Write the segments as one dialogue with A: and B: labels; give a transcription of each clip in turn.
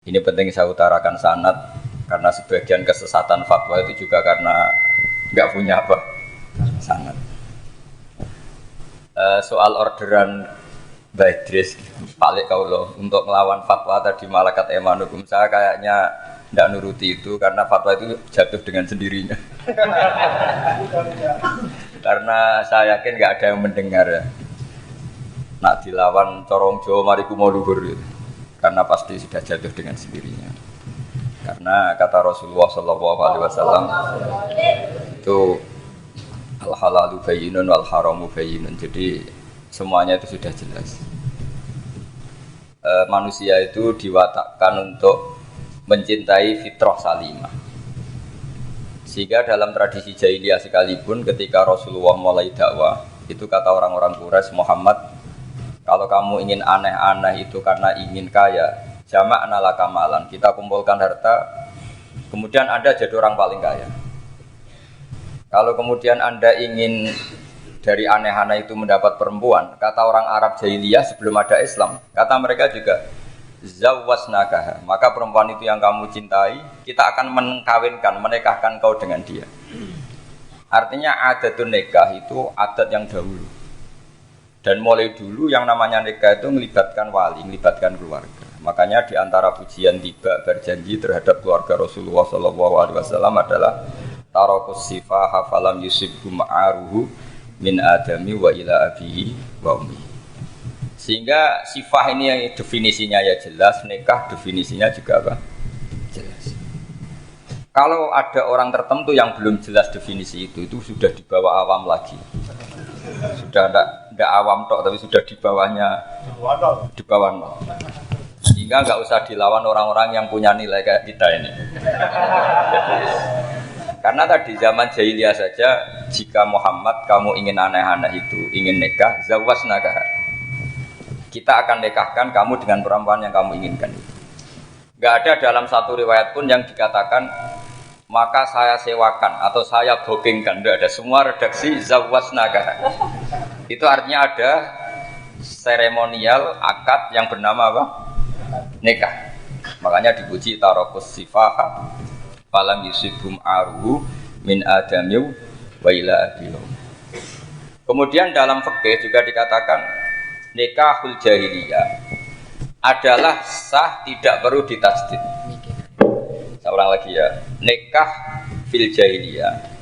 A: Ini penting saya utarakan sanad karena sebagian kesesatan fatwa itu juga karena nggak punya apa sanad. Soal orderan Mbak Idris Pak Kaulo untuk melawan fatwa tadi Malakat Emanukum, saya kayaknya tidak nuruti itu karena fatwa itu jatuh dengan sendirinya. Karena saya yakin nggak ada yang mendengar ya. Nak dilawan corong Jawa mari kumo luhur gitu. Karena pasti sudah jatuh dengan sendirinya. Karena kata Rasulullah SAW itu al halalu bayyinun wal haramu bayyinun. Jadi semuanya itu sudah jelas. Manusia itu diwatakkan untuk mencintai fitrah salimah. Sehingga dalam tradisi jahiliyah sekalipun ketika Rasulullah mulai dakwah, itu kata orang-orang Quraisy, Muhammad, kalau kamu ingin aneh-aneh itu karena ingin kaya, jama'na laka malan, kita kumpulkan harta, kemudian Anda jadi orang paling kaya. Kalau kemudian Anda ingin dari aneh-aneh itu mendapat perempuan, kata orang Arab jahiliyah sebelum ada Islam, kata mereka juga, zawwasnakaha, maka perempuan itu yang kamu cintai, kita akan mengkawinkan, menikahkan kau dengan dia. Artinya adatun nikah itu adat yang dahulu. Dan mulai dulu yang namanya nikah itu melibatkan wali, melibatkan keluarga. Makanya di antara pujian tiba berjanji terhadap keluarga Rasulullah SAW adalah tarakus sifah falam yusibhu ma'aruhu min adami wa ila abihi wa ummi. Sehingga sifah ini yang definisinya ya jelas, nikah definisinya juga apa? Jelas. Kalau ada orang tertentu yang belum jelas definisi itu sudah di bawah awam lagi. Sudah tidak awam tok, tapi sudah di bawahnya, di bawah nol. Sehingga nggak usah dilawan orang-orang yang punya nilai kayak kita ini. Karena tadi zaman jahiliyah saja, jika Muhammad kamu ingin aneh-aneh itu, ingin nikah, zawwasnaka, kita akan nikahkan kamu dengan perempuan yang kamu inginkan itu. Nggak ada dalam satu riwayat pun yang dikatakan maka saya sewakan atau saya bookingkan, tidak ada. Semua redaksi zawwasnaka. Itu artinya ada seremonial akad yang bernama apa? Nikah. Makanya dipuji tarakus sifaha falam yusibhum aruhu min adamiu wa ila abihi. Kemudian dalam fikih juga dikatakan nikahul jahiliyah adalah sah, tidak perlu ditajdid. Saya ulang lagi ya, nikah fil jahiliyah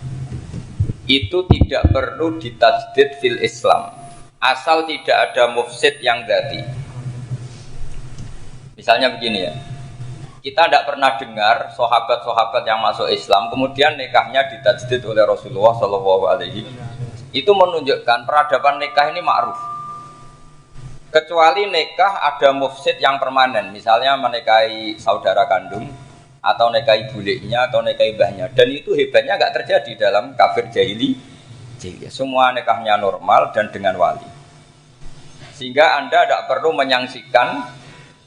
A: itu tidak perlu ditajdid fil Islam asal tidak ada mufsid yang dzati. Misalnya begini ya, kita tidak pernah dengar sahabat-sahabat yang masuk Islam kemudian nikahnya ditajdid oleh Rasulullah SAW. Itu menunjukkan peradaban nikah ini ma'ruf. Kecuali nikah ada mufsid yang permanen, misalnya menikahi saudara kandung atau nikahi buliknya atau nikahi mbahnya, dan itu hebatnya nggak terjadi dalam kafir jahili. Semua nikahnya normal dan dengan wali, sehingga Anda tidak perlu menyaksikan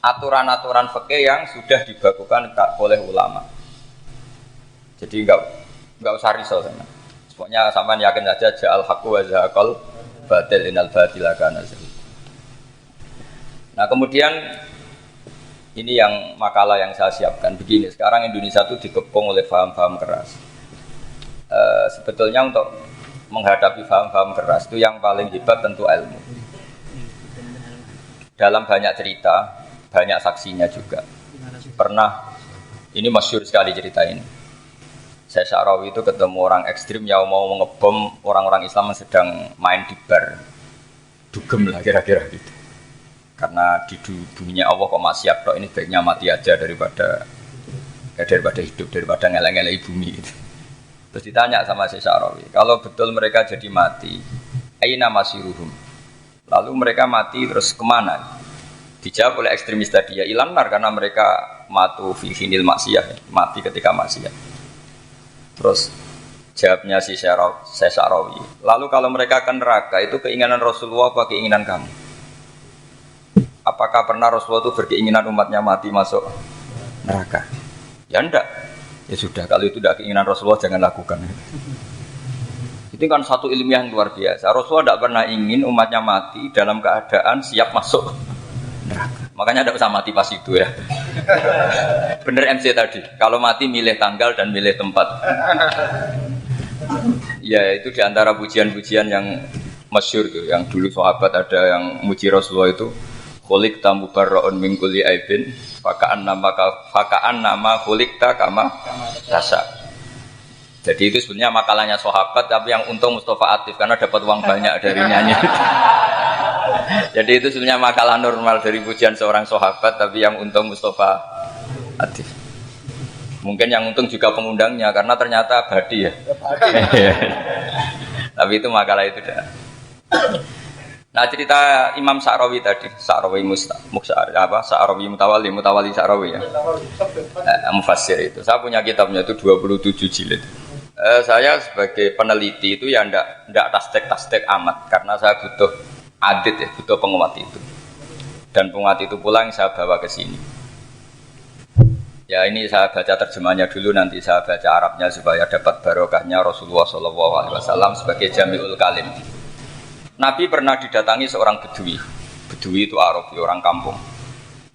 A: aturan-aturan fikih yang sudah dibakukan oleh ulama. Jadi nggak usah risau sana. Pokoknya sampean yakin saja ja'al haqqu wa zahaqal batil innal batila kana zahuqa. Nah kemudian ini yang makalah yang saya siapkan begini. Sekarang Indonesia itu dikepung oleh paham-paham keras. Sebetulnya untuk menghadapi paham-paham keras itu yang paling hebat tentu ilmu. Dalam banyak cerita, banyak saksinya juga. Pernah, ini masyhur sekali cerita ini. Saya Syarawi itu ketemu orang ekstrim yang mau ngebom orang-orang Islam yang sedang main di bar. Dugem lah kira-kira gitu. Karena di dunia Allah kok maksiat tok, ini baiknya mati aja daripada hidup, daripada ngeleng-ngeleng bumi gitu. Terus ditanya sama Syekh Syarawi, kalau betul mereka jadi mati, aina masiruhum, lalu mereka mati terus kemana? Dijawab oleh ekstremis tadi, ya ilanar, karena mereka matu fi hinil maksiyah, mati ketika maksiat. Terus jawabnya si Syekh Syarawi, lalu kalau mereka akan neraka itu keinginan Rasulullah apa keinginan kamu? Apakah pernah Rasulullah itu berkeinginan umatnya mati masuk neraka? Ya enggak. Ya sudah, kalau itu tidak keinginan Rasulullah jangan lakukan. Itu kan satu ilmiah yang luar biasa. Rasulullah tidak pernah ingin umatnya mati dalam keadaan siap masuk neraka. Makanya tidak usah mati pas itu ya. Bener MC tadi. Kalau mati milih tanggal dan milih tempat. Ya itu diantara pujian-pujian yang masyhur tuh. Yang dulu sahabat ada yang muji Rasulullah itu. Khuliq tamu barroon mingkuli aibin. Fakaan nama khuliqta kama tasa. Jadi itu sebenarnya makalahnya sahabat. Tapi yang untung Mustafa Atif karena dapat uang banyak dari nyanyi. Jadi itu sebenarnya makalah normal dari pujian seorang sahabat, tapi yang untung Mustafa Atif. Mungkin yang untung juga pengundangnya karena ternyata abadi ya. Tapi itu makalah itu dah. Nah cerita Imam Sa'rawi tadi, Sa'rawi Sa'rawi Mutawali Sa'rawi ya. Mufassir itu. Saya punya kitabnya itu 27 jilid. Saya sebagai peneliti itu ya ndak tastek amat karena saya butuh adit ya, butuh penguat itu. Dan penguat itu pula yang saya bawa ke sini. Ya ini saya baca terjemahnya dulu, nanti saya baca Arabnya supaya dapat barokahnya Rasulullah SAW sebagai Jami'ul Kalim. Nabi pernah didatangi seorang bedui. Bedui itu Arabi, orang kampung.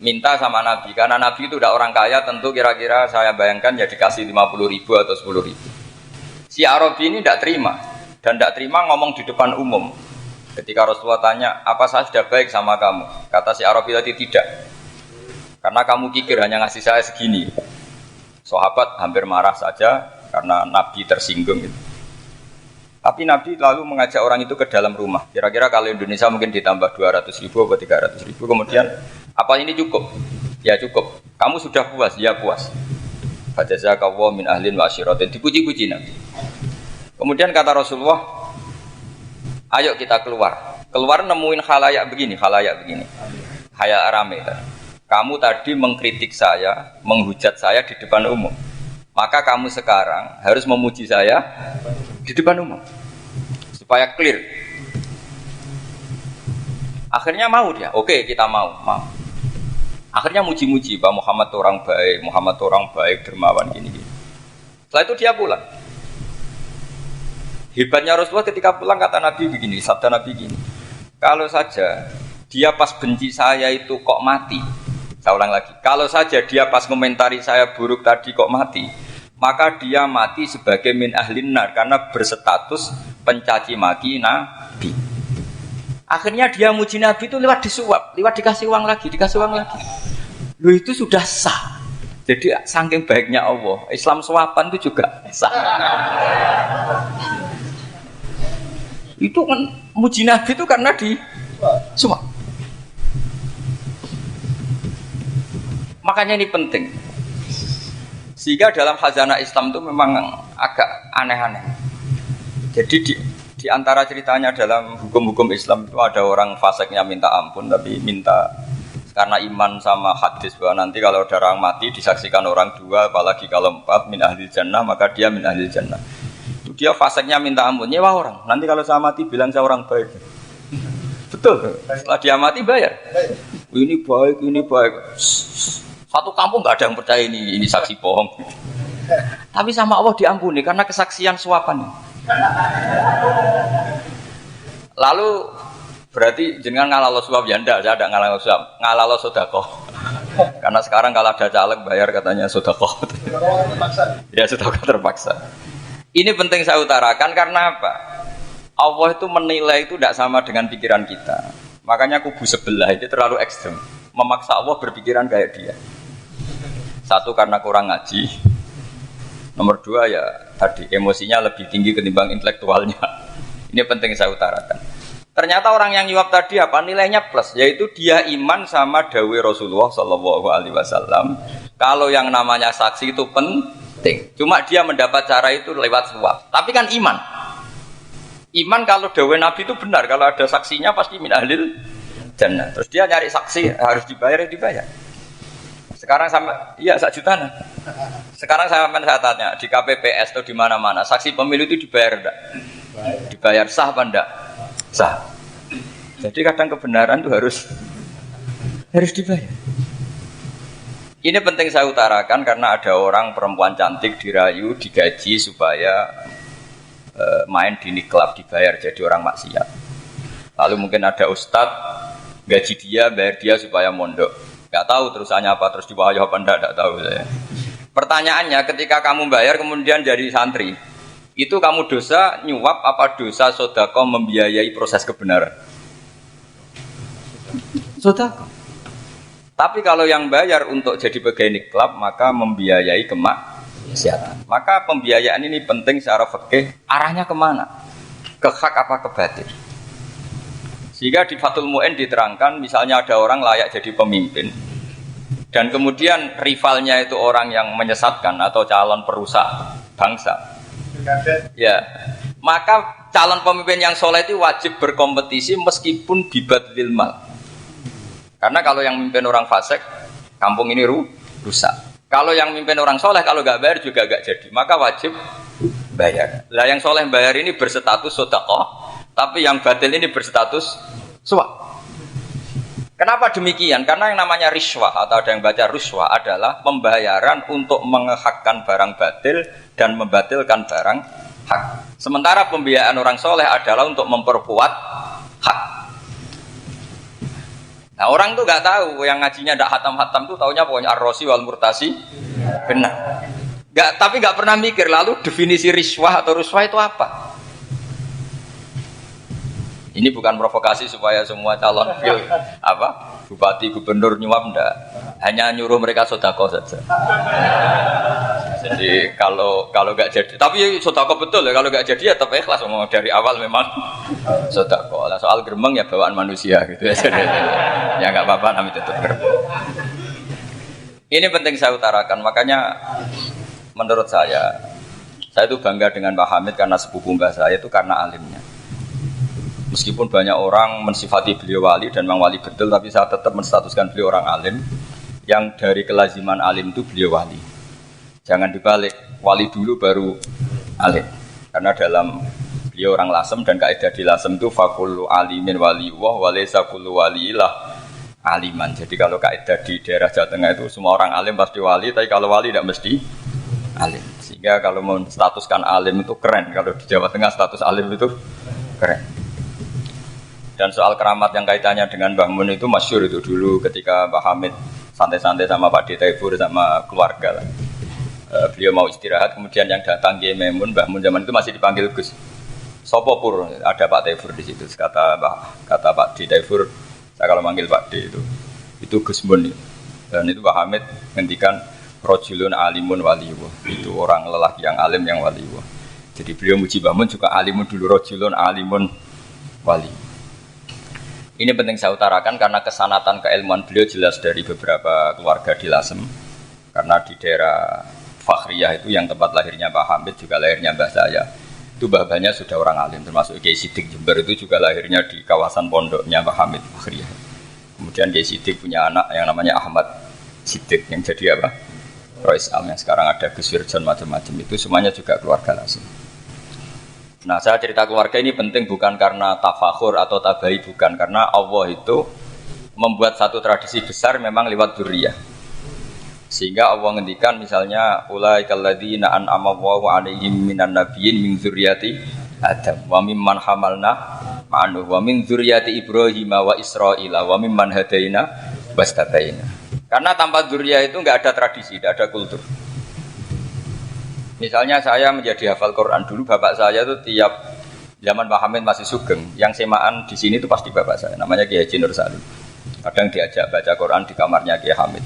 A: Minta sama Nabi, karena Nabi itu udah orang kaya, tentu kira-kira saya bayangkan ya dikasih 50.000 atau 10.000. Si Arabi ini tidak terima, dan tidak terima ngomong di depan umum. Ketika Rasulullah tanya, apa saya sudah baik sama kamu? Kata si Arabi tadi tidak. Karena kamu kikir hanya ngasih saya segini. Sahabat hampir marah saja karena Nabi tersinggung gitu. Tapi Nabi lalu mengajak orang itu ke dalam rumah. Kira-kira kalau Indonesia mungkin ditambah 200.000 atau 300.000. Kemudian, apa ini cukup? Ya cukup. Kamu sudah puas? Ya puas. Fajazakallahu min ahlin wa asyiratin. Dipuji-puji Nabi. Kemudian kata Rasulullah, ayo kita keluar. Keluar nemuin khalayak begini. Khalayak rame. Kamu tadi mengkritik saya, menghujat saya di depan umum. Maka kamu sekarang harus memuji saya di depan umum. Supaya clear. Akhirnya mau dia. Oke, kita mau. Akhirnya muji-muji, Pak Muhammad orang baik, dermawan gini-gini. Setelah itu dia pulang. Hebatnya Rasulullah ketika pulang kata Nabi begini, sabda Nabi gini. Kalau saja dia pas benci saya itu kok mati. Saya ulang lagi. Kalau saja dia pas komentari saya buruk tadi kok mati, maka dia mati sebagai min ahlin nar karena berstatus pencaci maki Nabi. Akhirnya dia muji Nabi itu lewat disuap, lewat dikasih uang lagi. Loh itu sudah sah. Jadi saking baiknya Allah, Islam suapan itu juga sah. Itu kan muji Nabi itu karena di suap. Makanya ini penting. Sehingga dalam khazanah Islam itu memang agak aneh-aneh. Jadi di antara ceritanya dalam hukum-hukum Islam itu ada orang fasiknya minta ampun, tapi minta karena iman sama hadis bahwa nanti kalau ada orang mati disaksikan orang dua, apalagi kalau 4 min ahlil jannah, maka dia min ahlil jannah. Itu dia fasiknya minta ampun, nyewa orang. Nanti kalau saya mati bilang saya orang baik. Betul. Setelah dia mati bayar. Ini baik. Satu kampung nggak ada yang percaya ini saksi bohong. Tapi sama Allah diampuni karena kesaksian suapan. Lalu berarti jenengan ngalalo suap ya ndak, saya tidak ngalalo suap, ngalalo sedekah. Karena sekarang kalau ada caleg bayar katanya sedekah. Ya sedekah terpaksa. Ini penting saya utarakan karena apa? Allah itu menilai itu tidak sama dengan pikiran kita. Makanya kubu sebelah itu terlalu ekstrem, memaksa Allah berpikiran kayak dia. Satu karena kurang ngaji. Nomor 2 ya tadi emosinya lebih tinggi ketimbang intelektualnya. Ini penting saya utarakan. Ternyata orang yang nyuap tadi apa nilainya plus, yaitu dia iman sama dawuh Rasulullah SAW. Kalau yang namanya saksi itu penting. Cuma dia mendapat cara itu lewat suap. Tapi kan iman. Iman kalau dawuh Nabi itu benar, kalau ada saksinya pasti min ahlil jannah. Terus dia nyari saksi harus dibayar. Sekarang sama, iya 1 juta. Sekarang saya tanya di KPPS atau di mana-mana, saksi pemilu itu dibayar enggak? Dibayar sah apa enggak? Sah. Jadi kadang kebenaran itu harus dibayar. Ini penting saya utarakan karena ada orang perempuan cantik dirayu, digaji supaya main di niklab dibayar jadi orang maksiat. Lalu mungkin ada ustadz gaji dia, bayar dia supaya mondok. Nggak tahu terusannya apa, terus diwahyu apa enggak tahu saya. Pertanyaannya, ketika kamu bayar kemudian jadi santri, itu kamu dosa nyuap apa dosa sodako membiayai proses kebenaran? Sodako. Tapi kalau yang bayar untuk jadi pegawai klub, maka membiayai kemaksiatan. Maka pembiayaan ini penting secara fikih, arahnya kemana? Ke hak apa ke batil? Sehingga di Fathul Mu'in diterangkan, misalnya ada orang layak jadi pemimpin, dan kemudian rivalnya itu orang yang menyesatkan atau calon perusak bangsa. Ya, maka calon pemimpin yang soleh itu wajib berkompetisi meskipun bibadlil mal. Karena kalau yang memimpin orang fasik, kampung ini rusak. Kalau yang memimpin orang soleh, kalau nggak bayar juga nggak jadi. Maka wajib bayar. Lah yang soleh bayar ini berstatus sedekah, tapi yang batil ini berstatus suap. Kenapa demikian? Karena yang namanya riswah atau ada yang baca ruswah adalah pembayaran untuk mengehakkan barang batil dan membatilkan barang hak. Sementara pembiayaan orang soleh adalah untuk memperkuat hak. Nah orang tuh nggak tahu, yang ngajinya ndak hatam-hatam tuh taunya pokoknya ar-rosi wal murtasi benar. Tapi nggak pernah mikir lalu definisi riswah atau ruswah itu apa? Ini bukan provokasi supaya semua calon bupati, gubernur nyuap ndak. Hanya nyuruh mereka sedekah saja. Jadi kalau nggak jadi, tapi sedekah betul ya, kalau nggak jadi ya tetap ikhlas, dari awal memang sedekah. Lah soal gremeng ya bawaan manusia gitu ya. Ya nggak apa-apa, namanya tetap gremeng. Ini penting saya utarakan, makanya menurut saya itu bangga dengan Pak Hamid karena sepupu mbah saya itu karena alimnya. Meskipun banyak orang mensifati beliau wali dan memang wali betul, tapi saya tetap menstatuskan beliau orang alim yang dari kelaziman alim itu beliau wali. Jangan dibalik, wali dulu baru alim. Karena dalam beliau orang lasem dan kaidah di lasem itu fakullu alimin waliwah walaysa kullu walilah aliman. Jadi kalau kaidah di daerah Jawa Tengah itu semua orang alim pasti wali, tapi kalau wali tidak mesti alim. Sehingga kalau menstatuskan alim itu keren. Kalau di Jawa Tengah status alim itu keren. Dan soal keramat yang kaitannya dengan Mbah Mun itu masyhur itu dulu ketika Mbah Hamid santai-santai sama Pak Taifur sama keluarga. Beliau mau istirahat, kemudian yang datang Kiai Maimun, Mbah Mun zaman itu masih dipanggil Gus. Sopo pur, ada Pak Taifur di situ. Kata Pak Taifur, saya kalau manggil Pak D itu Gus Mun. Dan itu Mbah Hamid ngendikan rajulun alimun waliyuh. Itu orang lelaki yang alim yang waliyuh. Jadi beliau muji Mbah Mun juga alimun dulu, rajulun alimun waliyuh. Ini penting saya utarakan karena kesanatan keilmuan beliau jelas dari beberapa keluarga di Lasem. Karena di daerah Fakhriyah itu yang tempat lahirnya Pak Hamid juga lahirnya mbah saya. Itu mbah-mbahnya sudah orang alim, termasuk Kiai Sidik Jember itu juga lahirnya di kawasan pondoknya Pak Hamid Fakhriyah. Kemudian Kiai Sidik punya anak yang namanya Ahmad Sidik yang jadi Rois Am yang sekarang ada Gus Wirjon macam-macam itu semuanya juga keluarga Lasem. Nah saya cerita keluarga ini penting bukan karena tafakhur atau tabai, bukan, karena Allah itu membuat satu tradisi besar memang lewat dzurriyyah. Sehingga Allah ngendikan misalnya ulaikal ladzina an'ama Allahu 'alaihim minan nabiyyin min dzurriyyati Adam wa mimman hamalna ma'anu wa min dzurriyyati Ibrahim wa Israila wa mimman hadaina wastabaina. Karena tanpa dzurriyyah itu enggak ada tradisi, enggak ada kultur. Misalnya saya menjadi hafal Quran dulu, bapak saya itu tiap zaman Pak Hamid masih sugeng, yang semaan di sini itu pasti bapak saya, namanya Kiai Haji Nur Salim. Kadang diajak baca Quran di kamarnya Kiai Hamid.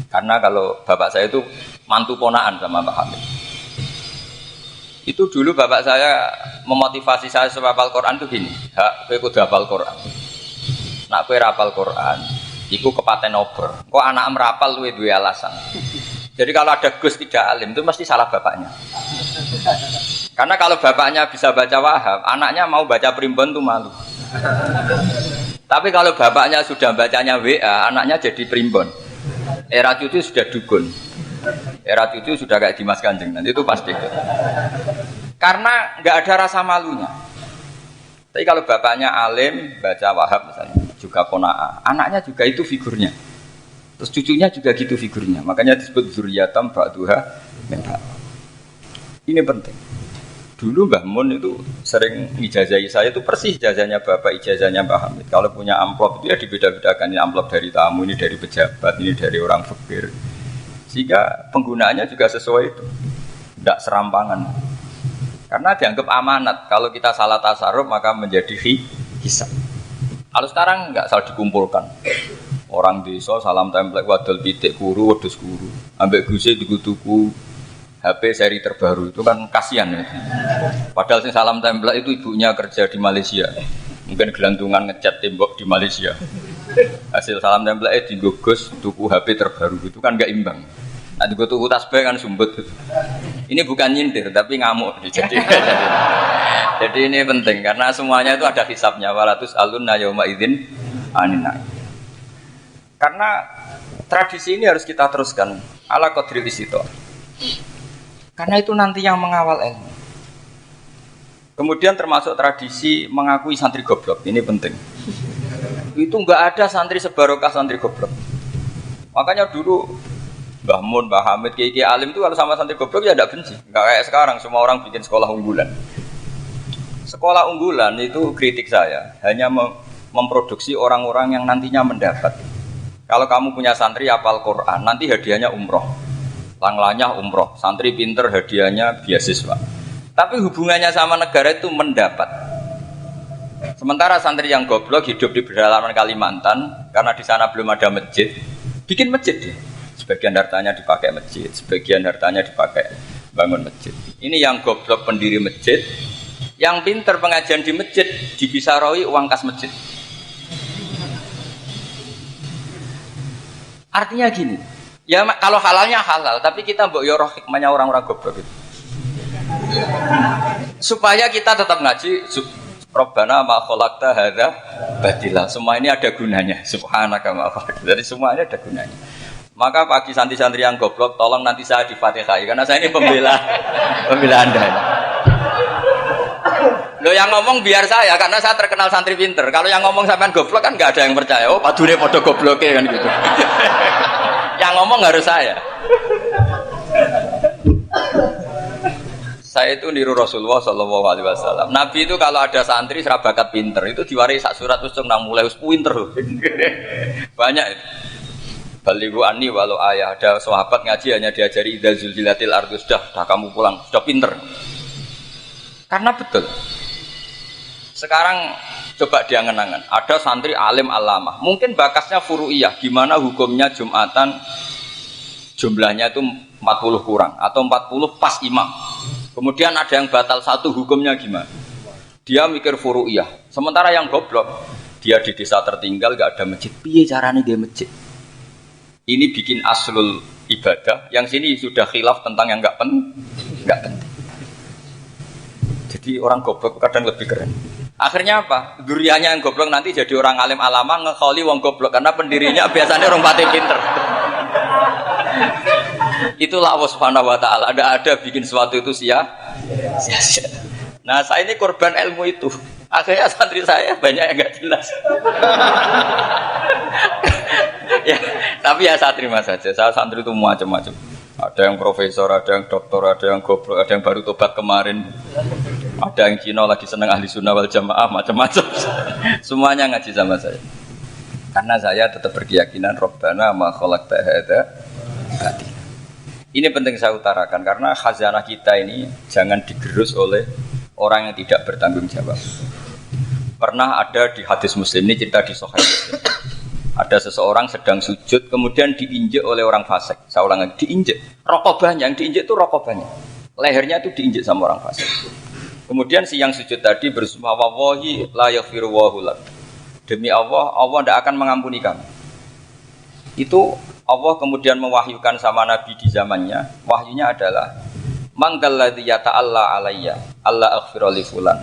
A: Karena kalau bapak saya itu mantu ponaan sama Pak Hamid. Itu dulu bapak saya memotivasi saya supaya hafal Quran itu gini, hak kowe kudu hafal Quran. Nak kowe hafal Quran, iku kepaten obor. Kok anak merapal luwe duwe alasan. Jadi kalau ada Gus tidak alim itu mesti salah bapaknya. Karena kalau bapaknya bisa baca Wahab, anaknya mau baca primbon itu malu. Tapi kalau bapaknya sudah bacanya WA, anaknya jadi primbon. Era cucu sudah dukun. Era cucu sudah kayak Dimas Kanjeng, nanti itu pasti. Karena nggak ada rasa malunya. Tapi kalau bapaknya alim, baca Wahab misalnya, juga Qanaah, anaknya juga itu figurnya. Terus cucunya juga gitu figurnya. Makanya disebut dzurriyyatam ba'duha min ba'd. Ini penting. Dulu Mbah Mun itu sering ijazahi saya itu persis ijazahnya Bapak, ijazahnya Mbah Hamid. Kalau punya amplop itu ya dibeda-bedakan, ini amplop dari tamu, ini dari pejabat, ini dari orang fakir. Sehingga penggunaannya juga sesuai itu, tidak serampangan. Karena dianggap amanat. Kalau kita salah tasarruf maka menjadi hisab. Kalau sekarang nggak salah dikumpulkan. Orang desa salam template wadol pitik kuru, wedhus kuru. Ambek guse tuku HP seri terbaru itu kan kasihan ya. Padahal sing salam template itu ibunya kerja di Malaysia. Mungkin gelantungan ngecat tembok di Malaysia. Hasil salam template digogos tuku HP terbaru itu kan enggak imbang. Nah tuku tasbih kan sumbut. Ini bukan nyindir tapi ngamuk jadi ini penting karena semuanya itu ada hisabnya. Walatus alunna yauma idzin anina. Karena tradisi ini harus kita teruskan ala qadril istitor. Karena itu nanti yang mengawal ilmu. Kemudian termasuk tradisi mengakui santri goblok, ini penting. Itu enggak ada santri sebarokah santri goblok. Makanya dulu Mbah Mun, Mbah Hamid, Kiai Alim itu kalau sama santri goblok ya tidak benci. Enggak kayak sekarang semua orang bikin sekolah unggulan. Sekolah unggulan itu kritik saya hanya memproduksi orang-orang yang nantinya mendapat. Kalau kamu punya santri hafal Quran, nanti hadiahnya umroh. Langlanya umroh, santri pinter hadiahnya beasiswa. Tapi hubungannya sama negara itu mendapat. Sementara santri yang goblok hidup di pedalaman Kalimantan karena di sana belum ada masjid, bikin masjid dia. Sebagian hartanya dipakai masjid, sebagian hartanya dipakai bangun masjid. Ini yang goblok pendiri masjid, yang pinter pengajian di masjid dibisaroi uang kas masjid. Artinya gini. Ya kalau halalnya halal, tapi kita mbok yo roh hikmahnya orang-orang goblok itu. Supaya kita tetap ngaji Rabbana ma khalaqta hadza batila. Semua ini ada gunanya. Subhanaka ma khalaqta. Jadi semuanya ada gunanya. Maka bagi santri-santri yang goblok tolong nanti saya di-Fatihai karena saya ini pembela Anda. Loh yang ngomong biar saya karena saya terkenal santri pinter. Kalau yang ngomong sampean goblok kan enggak ada yang percaya. Oh, padune padha gobloke kan gitu. Yang ngomong harus saya. Saya itu niru Rasulullah Shallallahu Alaihi Wasallam. Nabi itu kalau ada santri serabakat pinter itu diwari sak surat usung nang mulai pinter. Banyak itu. Balighu anni walau ayah. Ada sahabat ngaji hanya diajari idza zulzilatil ardu sudah kamu pulang sudah pinter. Karena betul. Sekarang coba diangan-angan. Ada santri alim alamah. Mungkin bakasnya furu'iyah. Gimana hukumnya Jumatan jumlahnya itu 40 kurang. Atau 40 pas imam. Kemudian ada yang batal satu hukumnya gimana? Dia mikir furu'iyah. Sementara yang goblok. Dia di desa tertinggal gak ada masjid. Piye caranya dia masjid? Ini bikin aslul ibadah. Yang sini sudah khilaf tentang yang gak penting. Jadi orang goblok kadang lebih keren. Akhirnya apa? Duriannya yang goblok nanti jadi orang alim alama ngekholi wong goblok karena pendirinya biasanya orang pati pinter. Itulah Allah Subhanahu wa taala. Ada bikin sesuatu itu sia-sia. Nah, saya ini korban ilmu itu. Akhirnya santri saya banyak yang enggak jelas. Ya, tapi ya saya terima saja. Saya santri itu macam-macam. Ada yang profesor, ada yang doktor, ada yang goblok, ada yang baru tobat kemarin. Ada yang Cina lagi seneng ahli sunnah wal jamaah, macam-macam. Semuanya ngaji sama saya. Karena saya tetap berkeyakinan Rabbana ma khalaqta hadza batila. Ini penting saya utarakan karena khazanah kita ini jangan digerus oleh orang yang tidak bertanggung jawab. Pernah ada di hadis Muslim ini cerita di Sahih Muslim. Ada seseorang sedang sujud kemudian diinjek oleh orang fasik. Saya ulang lagi, diinjek. Rokobahnya yang diinjek itu rokobahnya. Lehernya itu diinjek sama orang fasik. Kemudian si yang sujud tadi bersumpah wallahi la yaghfiru wallahu lak. Demi Allah, Allah tidak akan mengampuni kamu. Itu Allah kemudian mewahyukan sama Nabi di zamannya. Wahyunya adalah man dalladzi yata'alla alayya alla aghfira li fulan.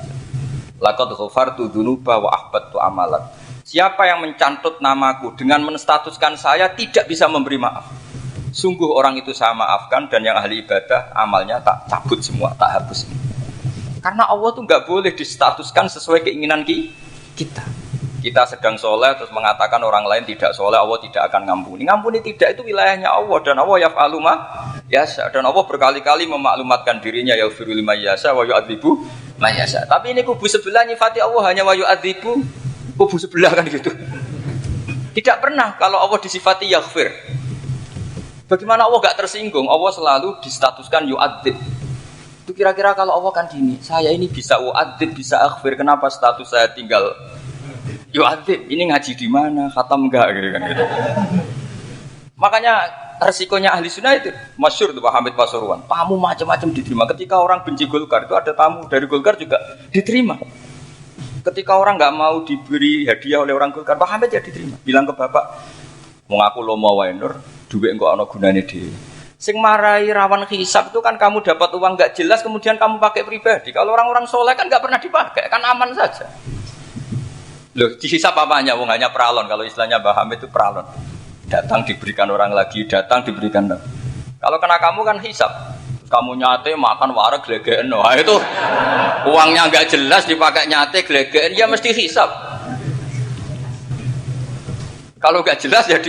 A: Laqad ghafartu dzunuba wa ahbattu amalan. Siapa yang mencantut namaku dengan menstatuskan saya tidak bisa memberi maaf. Sungguh orang itu saya maafkan dan yang ahli ibadah amalnya tak cabut semua, tak hapus semua. Karena Allah tuh nggak boleh distatuskan sesuai keinginan kita. Kita sedang soleh terus mengatakan orang lain tidak soleh, Allah tidak akan ngampuni. Ngampuni tidak itu wilayahnya Allah dan Allah yaf'alu ma yasha. Dan Allah berkali-kali memaklumatkan dirinya yaghfiru liman yasha wa yu'adzibu man yasha. Tapi ini kubu sebelah nyifati Allah hanya wa yu'adzibu, kubu sebelah kan gitu. Tidak pernah kalau Allah disifati yaghfir. Bagaimana Allah gak tersinggung? Allah selalu distatuskan yu'adzib. Itu kira-kira kalau Allah kan gini, saya ini bisa u'adzib, bisa aghfir, kenapa status saya tinggal yu'adzib? Ini ngaji di mana? Khatam enggak gitu kan gitu. Makanya resikonya ahli sunnah itu masyhur tuh Pak Hamid Pasuruan. Tamu macam-macam diterima. Ketika orang benci Golkar itu ada tamu dari Golkar juga diterima. Ketika orang nggak mau diberi hadiah oleh orang Golkar, Pak Hamid ya diterima. Bilang ke bapak, mau ngaku lo mau wainur, duit enggak ana gunane dhewe. Sing marai rawan hisab itu kan kamu dapat uang nggak jelas kemudian kamu pakai pribadi. Kalau orang-orang soleh kan nggak pernah dipakai, kan aman saja. Loh, dihisab apanya? Wong hanya peralon. Kalau istilahnya Mbah Hamid itu peralon. Datang diberikan orang lagi, datang diberikan. Kalau kena kamu kan hisab. Kamu nyate makan wareg glegeken. Nah, itu uangnya nggak jelas dipakai nyate glegeken, ya mesti hisab. Kalau nggak jelas ya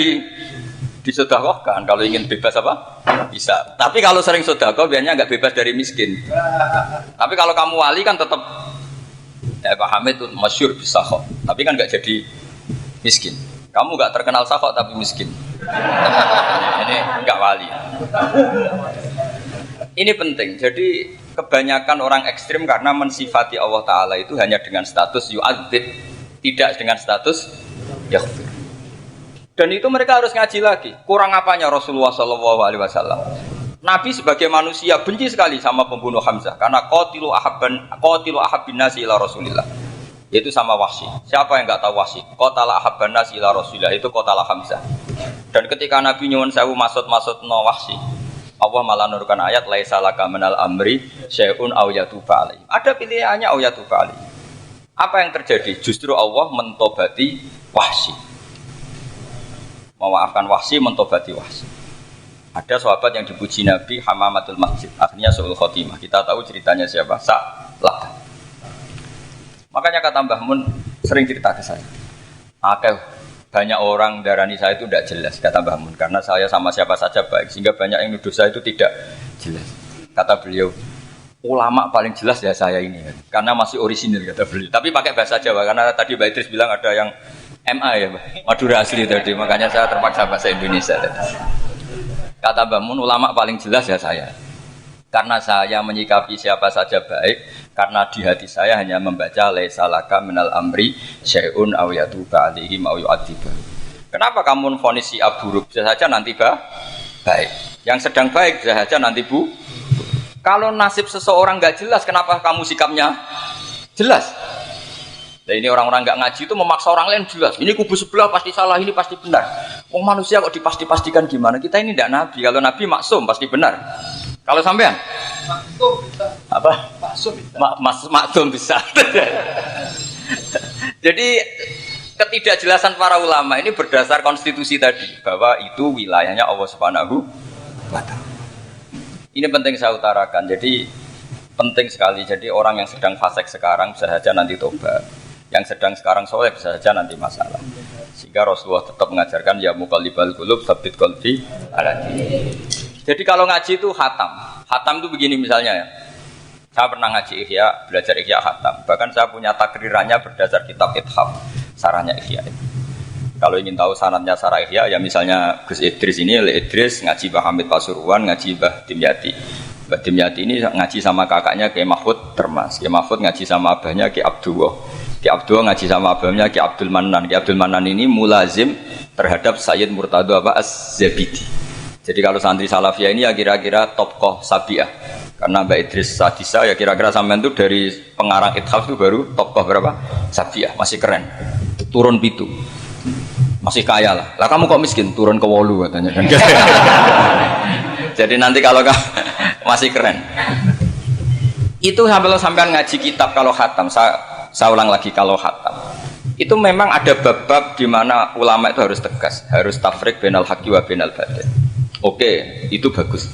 A: disedekahkan. Kalau ingin bebas apa? Bisa. Tapi kalau sering sedekah biasanya nggak bebas dari miskin. Tapi kalau kamu wali kan tetap Pak Hamid itu masyhur bisa kok. Tapi kan nggak jadi miskin. Kamu nggak terkenal sakok tapi miskin. Ini nggak wali. Ini penting. Jadi kebanyakan orang ekstrim karena mensifati Allah Taala itu hanya dengan status yu'adzib, tidak dengan status yaghfir. Dan itu mereka harus ngaji lagi. Kurang apanya Rasulullah SAW? Nabi sebagai manusia benci sekali sama pembunuh Hamzah karena qatilu ahabbin nasi ila Rasulillah. Yaitu sama Wahsy. Siapa yang enggak tahu Wahsy? Qatala ahabban nasi ila Rasulillah itu qatala Hamzah. Dan ketika Nabi nyuwun sewu maksud-maksudna Wahsy, Allah malah nurunkan ayat laisa laka minal amri syai'un aw yatuba alaihi. Ada pilihannya aw yatuba alaihi. Apa yang terjadi? Justru Allah mentobati Wahsy. Memaafkan Wahsy, mentobati Wahsy. Ada sahabat yang dipuji Nabi Hamamatul Masjid, akhirnya su'ul khotimah. Kita tahu ceritanya siapa? Sa'lah. Makanya kata Mbah Mun sering cerita ke saya. Banyak orang darani saya itu tidak jelas, kata Mbah Mun, karena saya sama siapa saja baik, sehingga banyak yang nuduh saya itu tidak jelas. Kata beliau, ulama paling jelas ya saya ini, karena masih orisinil, kata beliau. Tapi pakai bahasa Jawa, karena tadi Mbak Idris bilang ada yang MA ya, Madura asli tadi, makanya saya terpaksa bahasa Indonesia tadi. Kata Mbah Mun, ulama paling jelas ya saya, karena saya menyikapi siapa saja baik, karena di hati saya hanya membaca laisa laka minal amri syai'un aw yatuba alaihim aw yu'adziba. Kenapa kamu vonis si buruk? Bisa saja nanti baik. Yang sedang baik bisa saja nanti Kalau nasib seseorang enggak jelas, kenapa kamu sikapnya jelas? Nah, ini orang-orang enggak ngaji itu memaksa orang lain jelas. Ini kubu sebelah pasti salah, ini pasti benar. Wong manusia kok dipasti-pastikan gimana? Kita ini tidak nabi. Kalau nabi maksum pasti benar. Kalau sampean? Maksum bisa. Apa? Maksum bisa. Maksum bisa. Jadi ketidakjelasan para ulama ini berdasar konstitusi tadi bahwa itu wilayahnya Allah Subhanahu wa Ta'ala. Ini penting saya utarakan. Jadi penting sekali. Jadi orang yang sedang fasik sekarang bisa saja nanti tobat. Yang sedang sekarang soleh bisa saja nanti masalah. Sehingga Rasulullah tetap mengajarkan ya muqallibal qulub tsabbit qalbi ala dinik. Jadi kalau ngaji itu khatam. Khatam itu begini misalnya ya. Saya pernah ngaji Ihya, belajar Ihya khatam. Bahkan saya punya takrirannya berdasar kitab Ithaf, sarahnya Ihya itu. Kalau ingin tahu sanadnya sarah Ihya, ya misalnya Gus Idris ini, Idris ngaji Mbah Hamid Pasuruan, ngaji Mbah Dimyati. Mbah Dimyati ini ngaji sama kakaknya Kiai Mahfud Termas. Kiai Mahfud ngaji sama abahnya Kiai Abdullah. Kiai Abdullah ngaji sama abahnya Kiai Abdul Manan. Kiai Abdul Manan ini mulazim terhadap Sayyid Murtado Az-Zabidi. Jadi kalau santri Salafiyah ini ya kira-kira tokoh Sabiah. Karena Mbak Idris Sadisa ya kira-kira sampean itu dari pengarang Ithaf itu baru tokoh berapa? Sabiah, masih keren. Turun pitu. Masih kaya lah. Lah kamu kok miskin? Turun ke 8 katanya kan. Jadi nanti kalau masih keren. Itu sampean ngaji kitab kalau khatam. Saya ulang lagi kalau khatam. Itu memang ada bab-bab di mana ulama itu harus tegas, harus tafriq bainal haqqi wa bainal batil. Oke, itu bagus.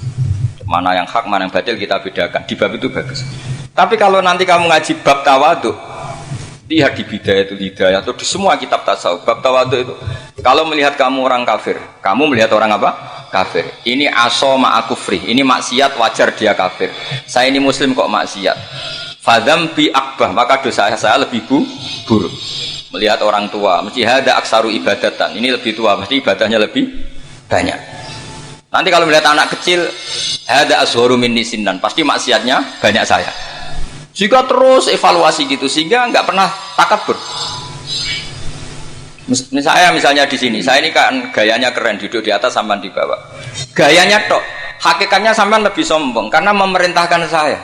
A: Mana yang hak, mana yang batil kita bedakan. Di bab itu bagus. Tapi kalau nanti kamu ngaji bab tawadhu, lihat di Bidayatul Hidayah atau di semua kitab tasawuf, bab tawadhu itu, kalau melihat kamu orang kafir, kamu melihat orang apa? kafir. Ini aso ma'akufri, ini maksiat wajar dia kafir. Saya ini muslim kok maksiat. Fadam bi akbah, maka dosa saya lebih buruk. Melihat orang tua, mesti ada aksaru ibadatan. Ini lebih tua, mesti ibadahnya lebih banyak. Nanti kalau melihat anak kecil, ada ashoru min nisinnan, pasti maksiatnya banyak saya. Jika terus evaluasi gitu, sehingga nggak pernah takabur. Misalnya di sini, saya ini kan gayanya keren, duduk di atas sampai di bawah. Gayanya tok, hakikatnya sampai lebih sombong karena memerintahkan saya.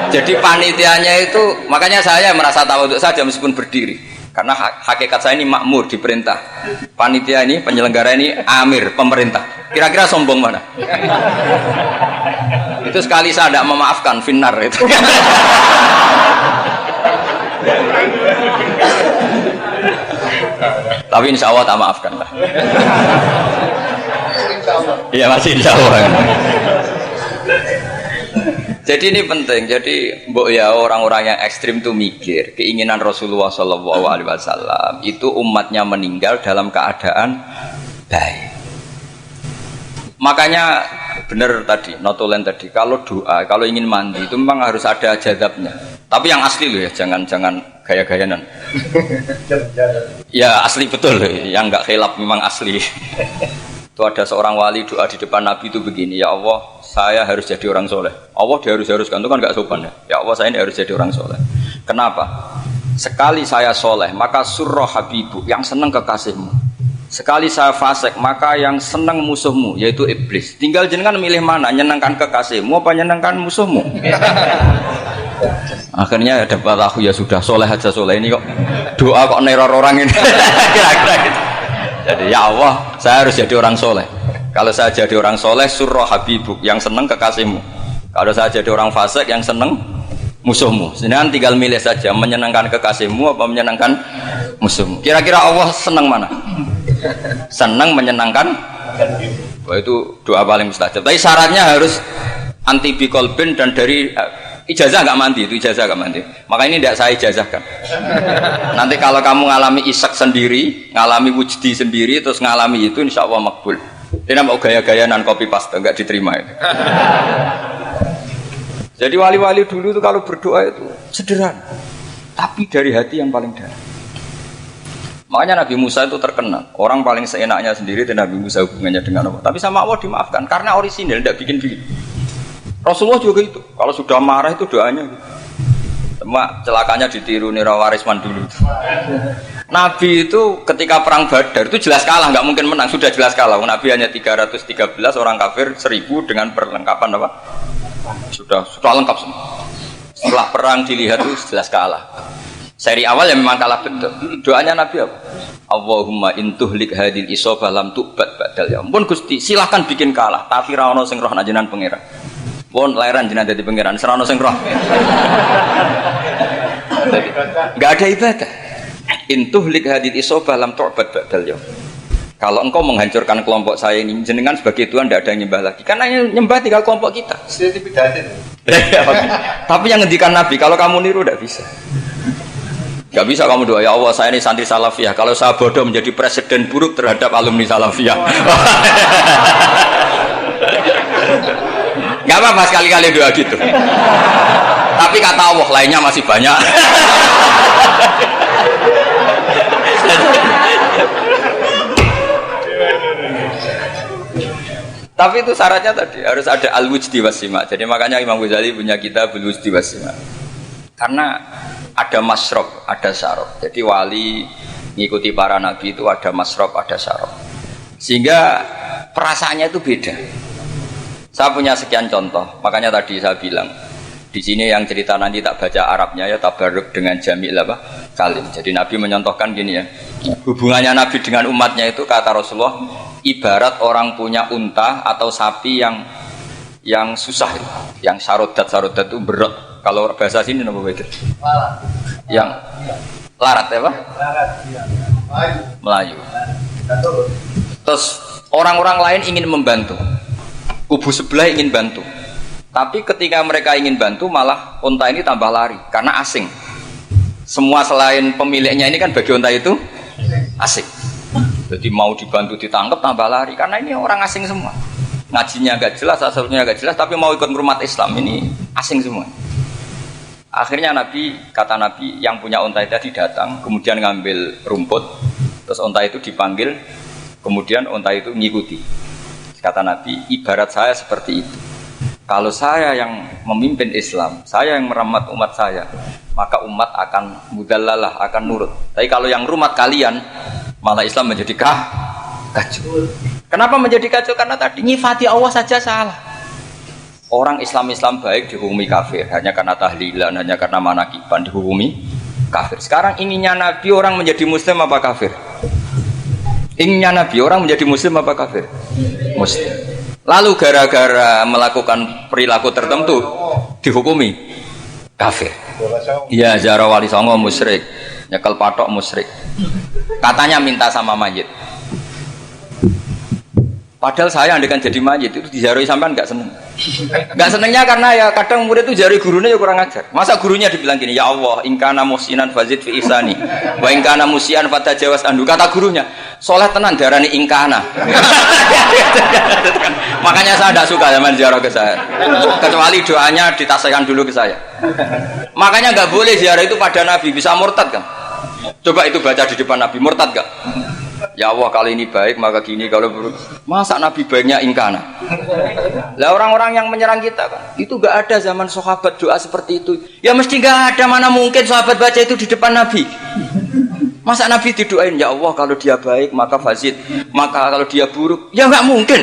A: Jadi panitianya itu, makanya saya merasa tawadhu saja meskipun berdiri. Karena hakikat saya ini makmur, diperintah. Panitia ini, penyelenggara ini amir, pemerintah. Kira-kira sombong mana? Itu sekali saya tidak memaafkan, finnar itu. Tapi insya Allah tak maafkan lah. Iya masih insya Allah. Jadi ini penting. Jadi mbok ya orang-orang yang ekstrim itu mikir keinginan Rasulullah SAW itu umatnya meninggal dalam keadaan baik. Makanya benar tadi, notulen tadi. Kalau doa, kalau ingin mandi itu memang harus ada jadabnya. Tapi yang asli loh ya, jangan gaya-gayanan. Ya asli betul loh, yang nggak khilaf memang asli. Itu ada seorang wali doa di depan Nabi itu begini, ya Allah, saya harus jadi orang soleh. Allah diharus-haruskan itu kan nggak sopan ya. Ya Allah, saya ini harus jadi orang soleh. Kenapa? Sekali saya soleh, maka surroh habibu, yang senang kekasihmu. Sekali saya fasik, maka yang senang musuhmu, yaitu iblis. Tinggal jenengan milih mana, nyenangkan kekasihmu apa nyenangkan musuhmu. Akhirnya ada aku ya sudah soleh aja soleh ini kok doa kok neror orang ini. Kira-kira gitu. Jadi ya Allah, saya harus jadi orang soleh. Kalau saya jadi orang soleh, surroh habibuk, yang senang kekasihmu. Kalau saya jadi orang fasik, yang senang musuhmu. Sedangkan tinggal milih saja, menyenangkan kekasihmu apa menyenangkan musuhmu. Kira-kira Allah senang mana? Senang menyenangkan. Wah, itu doa paling mustajab. Tapi syaratnya harus anti bikolbin dan dari ijazah nggak mandi, itu ijazah nggak mandi. Maka ini tidak saya ijazahkan. Nanti kalau kamu ngalami isak sendiri, ngalami wujdi sendiri, terus ngalami itu, insya Allah makbul. Dia mau gaya-gayanan copy paste, nggak diterima itu. Jadi wali-wali dulu itu kalau berdoa itu sederhana, tapi dari hati yang paling dalam. Makanya Nabi Musa itu terkenal. Orang paling seenaknya sendiri dan Nabi Musa hubungannya dengan Allah. Tapi sama Allah dimaafkan karena orisinil, tidak bikin-bikin. Rasulullah juga itu. Kalau sudah marah itu doanya gitu. Cuma celakanya ditiru Nirawarisman dulu. Nabi itu ketika perang Badar itu jelas kalah, nggak mungkin menang. Sudah jelas kalah. Nabi hanya 313 orang kafir, 1000 dengan perlengkapan apa? Sudah lengkap semua. Setelah perang dilihat itu jelas kalah. Seri awal yang memang kalah betul. Doanya Nabi apa? Allahumma intuhlik hadil isobah lam tu'bad badal ya. Ampun Gusti, silahkan bikin kalah. Tapi ra ono sing roh najenan pangeran. Pun lahiran jenengan dadi pangeran, ora ono sing roh. Enggak ada ibadah. Intuhlik hadil isobah lam tu'bad badal ya. Kalau engkau menghancurkan kelompok saya ini, jenengan sebagai Tuhan tidak ada yang nyembah lagi. Karena yang nyembah tinggal kelompok kita. Tapi yang ngendikan Nabi, kalau kamu niru tidak bisa. Gak bisa kamu doa, ya Allah saya ini santri salafiyah. Kalau saya bodoh menjadi presiden buruk terhadap alumni salafiyah. Gak apa-apa sekali-kali doa gitu. Tapi kata Allah lainnya masih banyak. Tapi itu syaratnya tadi harus ada al-wujdi wasima. Jadi makanya Imam Ghazali punya kitab al-wujdi wasima. Karena ada masrob, ada syarab. Jadi wali ngikuti para nabi itu ada masrob, ada syarab. Sehingga perasaannya itu beda. Saya punya sekian contoh. Makanya tadi saya bilang di sini yang cerita nanti tak baca Arabnya ya tabarruk dengan jamil apa kalim. Jadi Nabi menyontohkan gini ya. Hubungannya Nabi dengan umatnya itu kata Rasulullah ibarat orang punya unta atau sapi yang susah, yang sarodat itu berat. Kalau bahasa sini nama beda. Yang larat ya Pak? Melayu. Terus orang-orang lain ingin membantu. Kubu sebelah ingin bantu. Tapi ketika mereka ingin bantu malah unta ini tambah lari karena asing. Semua selain pemiliknya ini kan bagi unta itu asing. Jadi mau dibantu ditangkap tambah lari karena ini orang asing semua. Ngajinya agak jelas, asalnya agak jelas, tapi mau ikut umat Islam ini asing semua. Akhirnya kata Nabi yang punya unta tadi datang, kemudian ngambil rumput, terus unta itu dipanggil, kemudian unta itu ngikuti. Kata Nabi, ibarat saya seperti itu. Kalau saya yang memimpin Islam, saya yang merawat umat saya, maka umat akan mudallalah, akan nurut. Tapi kalau yang rumat kalian, malah Islam menjadi kacau. Kenapa menjadi kacau? Karena tadi nyifati Allah saja salah. Orang Islam baik dihukumi kafir hanya karena tahlilan, hanya karena manakiban dihukumi kafir. Sekarang inginnya Nabi orang menjadi Muslim apa kafir? Inginnya Nabi orang menjadi Muslim apa kafir? Muslim. Lalu gara-gara melakukan perilaku tertentu dihukumi kafir. Iya, ziarah wali songo musyrik, nyekel patok musyrik. Katanya minta sama mayit. Padahal saya andekan jadi mayit itu diziarahi sampean enggak seneng. Enggak senengnya karena ya kadang murid itu jari gurunya ya kurang ajar. Masa gurunya dibilang gini, "Ya Allah, in kana muhsinan fazid fi ihsani, wa in kana musian fatajawaz anhu." Kata gurunya, "Soleh tenan darani in kana." Makanya saya tidak suka zaman ziarah ke saya. Kecuali doanya ditasihkan dulu ke saya. Makanya enggak boleh ziarah itu pada Nabi, bisa murtad kan? Coba itu baca di depan Nabi, murtad enggak? Ya Allah, kalau ini baik maka gini, kalau buruk. Masa Nabi baiknya ingkana? Lah orang-orang yang menyerang kita kan, itu gak ada zaman sahabat doa seperti itu. Ya mesti gak ada, mana mungkin sahabat baca itu di depan Nabi. Masa Nabi didoain, ya Allah kalau dia baik maka fazid, maka kalau dia buruk, ya gak mungkin.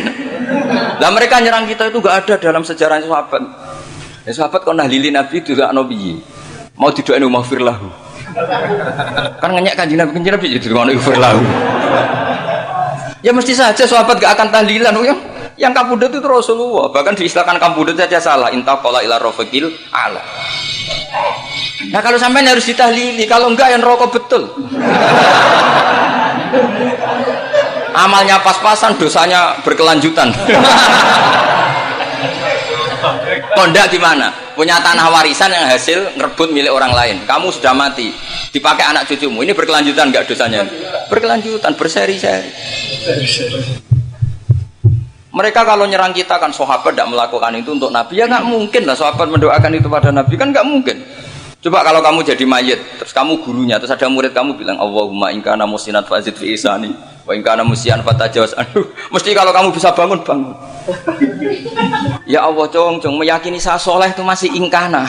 A: Lah mereka nyerang kita itu gak ada dalam sejarah sahabat. Ya sahabat kok nahlili Nabi itu gak Nabi. Mau didoain maghfir lahu. Kan ngenyek kanjeng Nabi jadi ngono ighfir lahu. Ya mesti saja sahabat gak akan tahlilan yang kabudut itu Rasulullah. Bahkan diistilahkan kabudut saja salah. Intaqala ila rafiqil ala. Nah kalau sampai harus ditahlili, kalau enggak yang rokok betul. Amalnya pas-pasan, dosanya berkelanjutan. Kondak gimana? Punya tanah warisan yang hasil ngerebut milik orang lain. Kamu sudah mati, dipakai anak cucumu. Ini berkelanjutan enggak dosanya? Berkelanjutan, berseri-seri. Mereka kalau nyerang kita kan sahabat tidak melakukan itu untuk Nabi, ya nggak mungkin lah sahabat mendoakan itu pada Nabi, kan nggak mungkin. Coba kalau kamu jadi mayit, terus kamu gurunya, terus ada murid kamu bilang Allahumma in kana muhsinan fazid fi ihsani wa in kana musian fatajawaz anhu. Mesti kalau kamu bisa bangun. Ya Allah, cong meyakini saya soleh itu masih ingkana.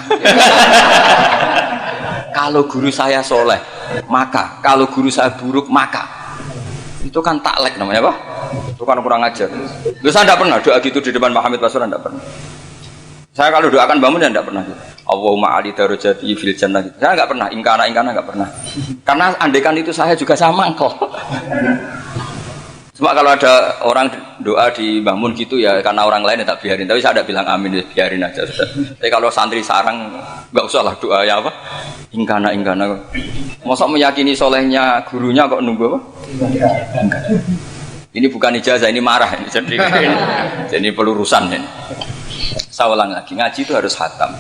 A: Kalau guru saya soleh, maka kalau guru saya buruk, maka itu kan taklek namanya, Pak. Itu kan kurang ajar. Loh, saya tidak pernah doa gitu di depan Pak Hamid Pasuruan, tidak pernah. Saya kalau doakan bangun ya tidak pernah. Allahumma ali darajati fil jannah. Saya nggak pernah, ingkana nggak pernah. Karena andekan itu saya juga sama kok. Cuma kalau ada orang doa di bangun gitu ya karena orang lain ya tak biarin. Tapi saya tidak bilang amin, ya biarin aja sudah. Tapi kalau santri sarang nggak usah lah doa ya apa? Ingkana. Masa meyakini solehnya gurunya kok nunggu apa? Ini bukan ijazah, ini marah ini. Jadi pelurusan ini. Saya ulang lagi, ngaji itu harus khatam.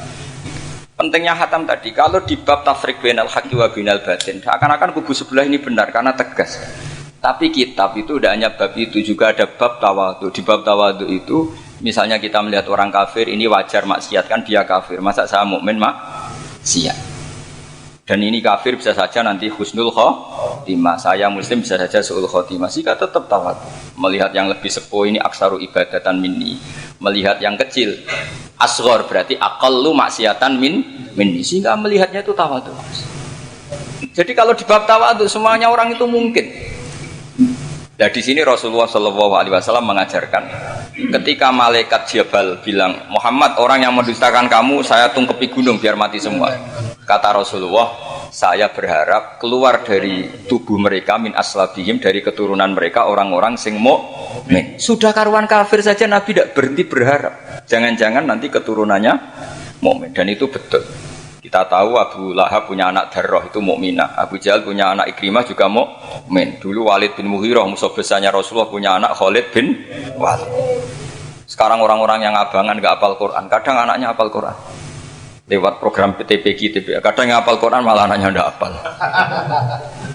A: Pentingnya khatam tadi, kalau di bab tafriq bainal haqqi wa bainal batin, akan-akan kubu sebelah ini benar karena tegas. Tapi kitab itu tidak hanya bab itu, juga ada bab tawadhu. Di bab tawadhu itu, misalnya kita melihat orang kafir, ini wajar maksiat kan dia kafir. Masa saya mukmin maksiat? Dan ini kafir bisa saja nanti husnul khotimah, saya muslim bisa saja su'ul khotimah. Jika tetap tawadhu, melihat yang lebih sepuh ini aksaru ibadatan minni, melihat yang kecil asghar berarti aqallu maksiatan minni, sehingga melihatnya itu tawadhu. Jadi kalau di bab tawadhu semuanya orang itu mungkin. Nah di sini Rasulullah SAW mengajarkan, ketika malaikat Jabal bilang, Muhammad orang yang mendustakan kamu saya tungkepi gunung biar mati semua. Kata Rasulullah, saya berharap keluar dari tubuh mereka min aslabihim, dari keturunan mereka orang-orang sing mukmin. Sudah karuan kafir saja Nabi tidak berhenti berharap. Jangan-jangan nanti keturunannya mukmin, dan itu betul. Kita tahu Abu Lahab punya anak Darrah itu mukminah. Abu Jahal punya anak Ikrimah juga mukmin. Dulu Walid bin Mughirah musuh besarnya Rasulullah punya anak Khalid bin Walid. Sekarang orang-orang yang abangan enggak hafal Quran, kadang anaknya hafal Quran. Lewat program PTPG, kadang yang hafal Quran malah anaknya enggak hafal.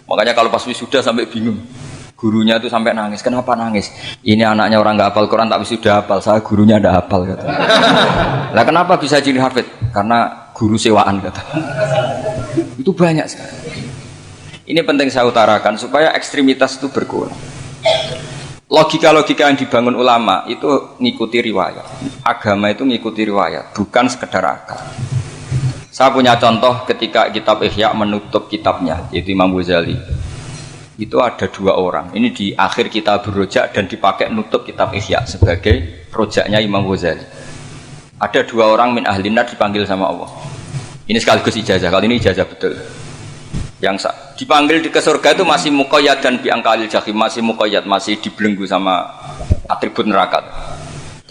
A: Makanya kalau pas wisuda sampai bingung. Gurunya itu sampai nangis. Kenapa nangis? Ini anaknya orang nggak hafal Quran tapi sudah hafal. Saya gurunya nggak hafal kata. Lah kenapa bisa jadi hafid? Karena guru sewaan kata. Itu banyak sekali. Ini penting saya utarakan supaya ekstremitas itu berkurang. Logika-logika yang dibangun ulama itu ngikuti riwayat. Agama itu ngikuti riwayat, bukan sekedar akal. Saya punya contoh ketika kitab Ihya menutup kitabnya, yaitu Imam Ghazali. Itu ada dua orang. Ini di akhir kitab Rojak dan dipakai nutup kitab Ihya sebagai rojaknya Imam Ghazali. Ada dua orang min ahli nar dipanggil sama Allah. Ini sekaligus ijazah. Kali ini ijazah betul. Yang dipanggil ke surga itu masih muqayyad dan biangkalil jahim, masih muqayyad, masih dibelenggu sama atribut neraka.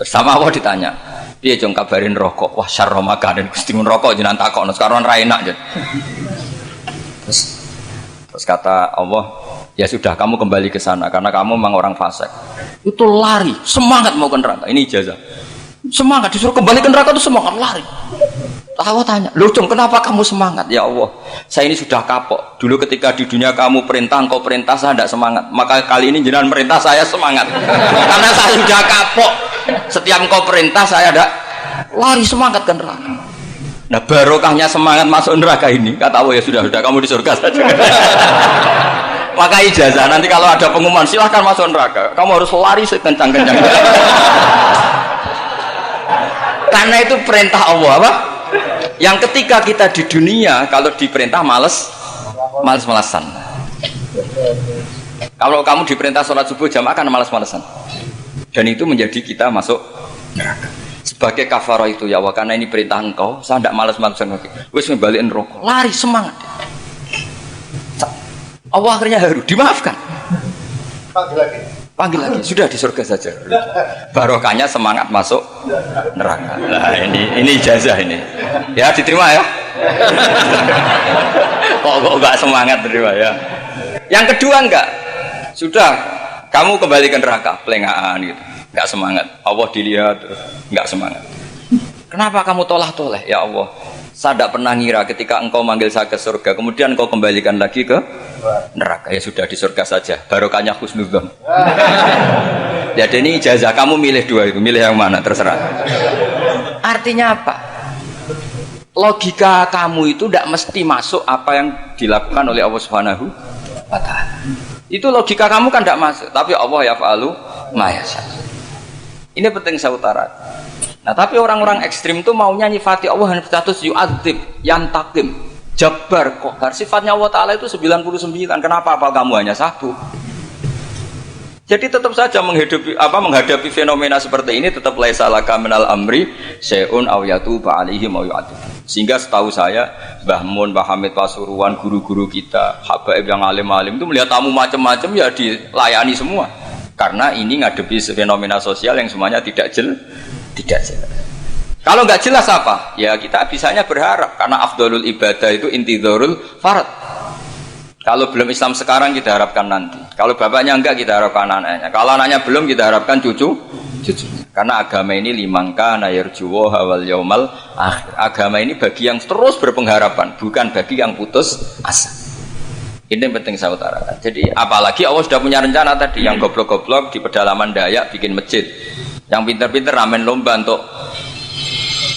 A: Terus sama Allah ditanya, "Piye jong kabarin rokok?" Wah, syarra makanan Gusti mun rokok jenengan takokno sekarang ra enak. Terus kata Allah, ya sudah kamu kembali ke sana karena kamu memang orang fasik. Itu lari, semangat mau ke neraka. Ini ijazah. Semangat disuruh kembali ke neraka itu semangat lari. Allah tanya, "Loh, Jong, kenapa kamu semangat?" Ya Allah, saya ini sudah kapok. Dulu ketika di dunia kamu perintah, engkau perintah, saya tidak semangat. Maka kali ini jenengan perintah, saya semangat. Karena saya sudah kapok. Setiap engkau perintah, saya ada lari semangat ke neraka. Nah, barokahnya semangat masuk neraka ini, kata Allah, ya sudah kamu di surga saja. Maka ijazah, nanti kalau ada pengumuman, silahkan masuk neraka. Kamu harus lari sekencang-kencang. Karena itu perintah Allah, apa? Yang ketika kita di dunia, kalau diperintah males-malesan. Kalau kamu diperintah sholat subuh jamaah kan males-malesan. Dan itu menjadi kita masuk neraka. Sebagai kafarah itu ya Allah, karena ini perintah engkau, saya tidak males-malesan lagi. Wis ngebalikin rokok, lari semangat. Allah akhirnya haru, dimaafkan. Panggil lagi, sudah di surga saja. Barokahnya semangat masuk neraka. Nah ini ijazah ini. Ya diterima ya. Kok enggak semangat terima ya. Yang kedua enggak. Sudah kamu kembali ke neraka, pelengahan gitu. Enggak semangat. Allah dilihat enggak semangat. Kenapa kamu toleh-toleh ya Allah? Saya tidak pernah ngira ketika engkau manggil saya ke surga, kemudian engkau kembalikan lagi ke neraka. Ya sudah di surga saja. Barokahnya husnudzon. Jadi ini ijazah, kamu milih dua itu, milih yang mana terserah. Artinya apa? Logika kamu itu tidak mesti masuk apa yang dilakukan oleh Allah Subhanahu wa Ta'ala. Itu logika kamu kan tidak masuk, tapi Allah yaf'alu ma yasha. Ini penting saya utarakan. Nah, tapi orang-orang ekstrim itu maunya nyifati Allah dengan status yu'adzib, yantakim, jabbar, qahar. Sifatnya Allah Ta'ala itu 99. Kenapa apa kamu hanya satu? Jadi tetap saja menghadapi fenomena seperti ini tetap laisa laka minal amri syai'un aw yatuba alaihim aw yu'adzib. Sehingga setahu saya Mbah Mun, Mbah Hamid Pasuruan, guru-guru kita, habaib yang alim-alim itu melihat tamu macam-macam ya dilayani semua. Karena ini ngadepi fenomena sosial yang semuanya tidak jelas. Kalau nggak jelas apa? Ya kita bisanya berharap karena afdalul ibadah itu intidharul farad. Kalau belum Islam sekarang kita harapkan nanti. Kalau bapaknya enggak kita harapkan anaknya. Kalau anaknya belum kita harapkan cucunya. Karena agama ini limangka nayarjuwa hawal yaumal akhir. Agama ini bagi yang terus berpengharapan, bukan bagi yang putus asa. Ini yang penting saya utarakan. Jadi apalagi Allah sudah punya rencana tadi, yang goblok-goblok di pedalaman Dayak bikin masjid. Yang pinter-pinter ramen lomba untuk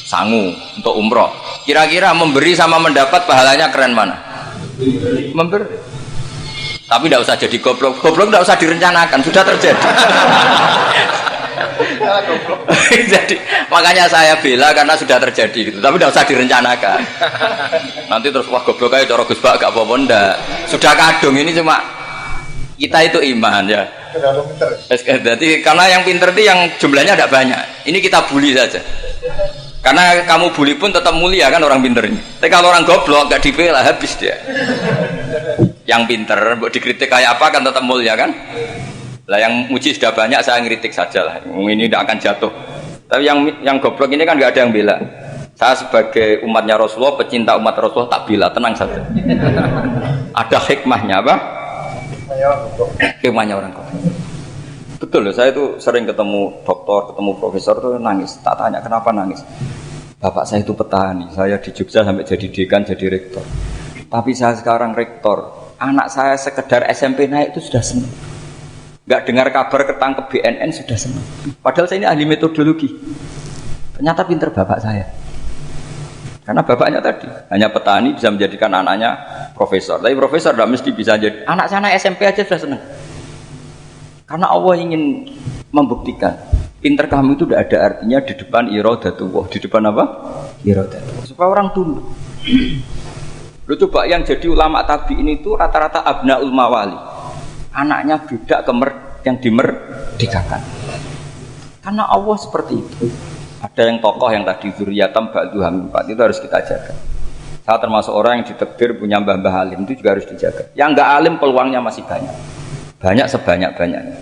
A: sangu, untuk umroh. Kira-kira memberi sama mendapat pahalanya keren mana? Memberi. Tapi tidak usah jadi goblok. Goblok tidak usah direncanakan, sudah terjadi. Jadi makanya saya bela karena sudah terjadi gitu. Tapi tidak usah direncanakan. Nanti terus wah goblok aja cara Gus Bak gak apa-apa ndak. Sudah kadung ini cuma kita itu iman ya. Jadi karena yang pinter itu yang jumlahnya tidak banyak. Ini kita bully saja. Karena kamu bully pun tetap mulia kan orang pinter ini. Tapi kalau orang goblok gak dibela habis dia. Yang pinter buat dikritik kayak apa kan tetap mulia kan. Lah yang muji sudah banyak saya ngeritik saja lah. Ini tidak akan jatuh. Tapi yang goblok ini kan gak ada yang bela. Saya sebagai umatnya Rasulullah, pecinta umat Rasulullah tak bela, tenang saja. Ada hikmahnya apa? Hikmahnya orang goblok. Betul loh, saya itu sering ketemu dokter, ketemu profesor tuh nangis. Tak tanya kenapa nangis. Bapak saya itu petani, saya di Jogja sampai jadi dekan, jadi rektor. Tapi saya sekarang rektor, anak saya sekedar SMP naik itu sudah senang. nggak dengar kabar ketangkep BNN sudah senang. Padahal saya ini ahli metodologi. Ternyata pinter bapak saya. Karena bapaknya tadi hanya petani bisa menjadikan anaknya profesor. Tapi profesor tidak mesti bisa jadi. Anak sana SMP aja sudah senang. Karena Allah ingin membuktikan pinter kamu itu tidak ada artinya di depan iradatullah. Di depan apa? Iradatullah. Supaya orang tunduk. Lu coba yang jadi ulama tabi'in itu rata-rata abnaul mawali. Anaknya budak yang dimerdekakan. Karena Allah seperti itu. Ada yang tokoh yang tadi dzurriyatam ba'du hamimpat itu harus kita jaga. Saya termasuk orang yang ditakdir punya mbah-mbah alim itu juga harus dijaga. Yang enggak alim peluangnya masih banyak. Banyak sebanyak-banyaknya.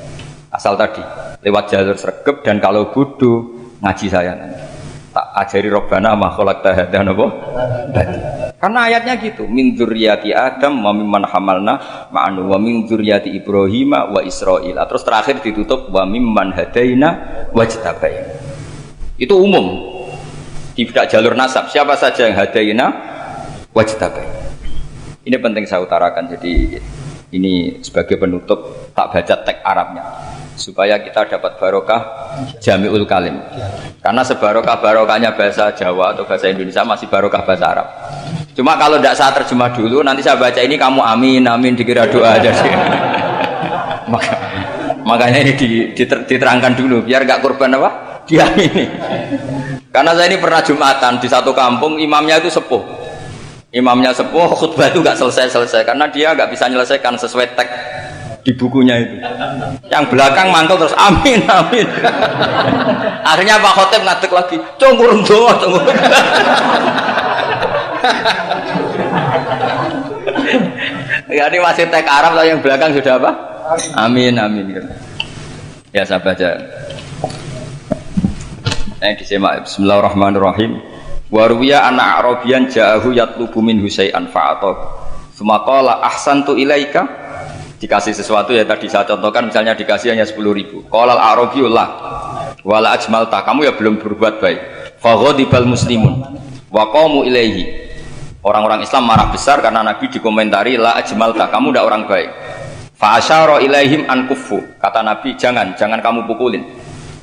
A: Asal tadi lewat jalur sregep dan kalau bodoh ngaji saya nanti. Tak ajari robbana ma khalaqta hadza napa? Karena ayatnya gitu, min dzurriyyati Adam wa mimman hamalna ma'anu wa min dzurriyyati Ibrahim wa Israil. Terus terakhir ditutup wa mimman hadaina wajtabaina. Itu umum. Tidak jalur nasab. Siapa saja yang hadaina wajtabaina. Ini penting saya utarakan. Jadi ini sebagai penutup tak baca teks Arabnya supaya kita dapat barokah jami'ul kalim. Karena sebarokah-barokahnya bahasa Jawa atau bahasa Indonesia masih barokah bahasa Arab. Cuma kalau tidak saya terjemah dulu, nanti saya baca ini kamu amin, amin dikira doa aja sih. Makanya ini diterangkan dulu, biar gak korban apa? Diamini. Karena saya ini pernah Jumatan di satu kampung, imamnya itu sepuh. Imamnya sepuh, khutbah itu gak selesai-selesai karena dia gak bisa menyelesaikan sesuai teks di bukunya itu. Yang belakang mantul terus amin, amin. Akhirnya Pak Khotib ngadeg lagi, cungkurung doa, cungkurung. Ya ini masih teks Arab, tapi yang belakang sudah apa? Amin, amin. Ya saya baca. Disimak. Bismillahirrahmanirrahim. Waruya anak Arabian ja'ahu yatlubu min husai'an fa'atab. Sumaqala ahsantu ilaika. Dikasih sesuatu ya tadi saya contohkan misalnya dikasih hanya 10.000. Qala al-Arabiyullah wala ajmalta, kamu ya belum berbuat baik. Faghadibal muslimun wa qamu ilaihi. Orang-orang Islam marah besar karena Nabi dikomentari la ajmalta, kamu tidak orang baik. Fa asyara ilaihim an kuffu. Kata Nabi jangan kamu pukulin.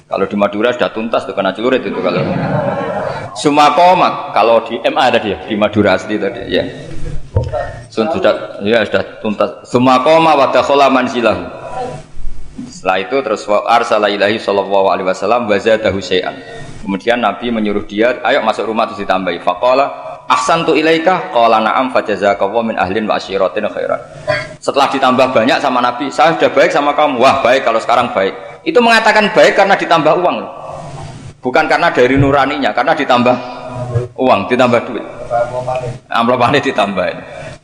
A: Kalau di Madura sudah tuntas tuh kena celurit itu kalau. Sumakomak kalau di MA tadi ya, di Madura asli tadi ya. Sudah tuntas. Sumakoma wa dakhala manzilahu. Setelah itu terus arsala ilahi sallallahu alaihi wasallam wa zadahu syai'an. Kemudian Nabi menyuruh dia, ayo masuk rumah terus ditambahi. Faqala ahsantu ilaika qala na'am fajazakallahu min ahlin wa asyiratin khairan. Setelah ditambah banyak sama Nabi, saya sudah baik sama kamu. Wah, baik kalau sekarang baik. Itu mengatakan baik karena ditambah uang. Bukan karena dari nuraninya, karena ditambah uang, ditambah duit. Amplopane ditambah.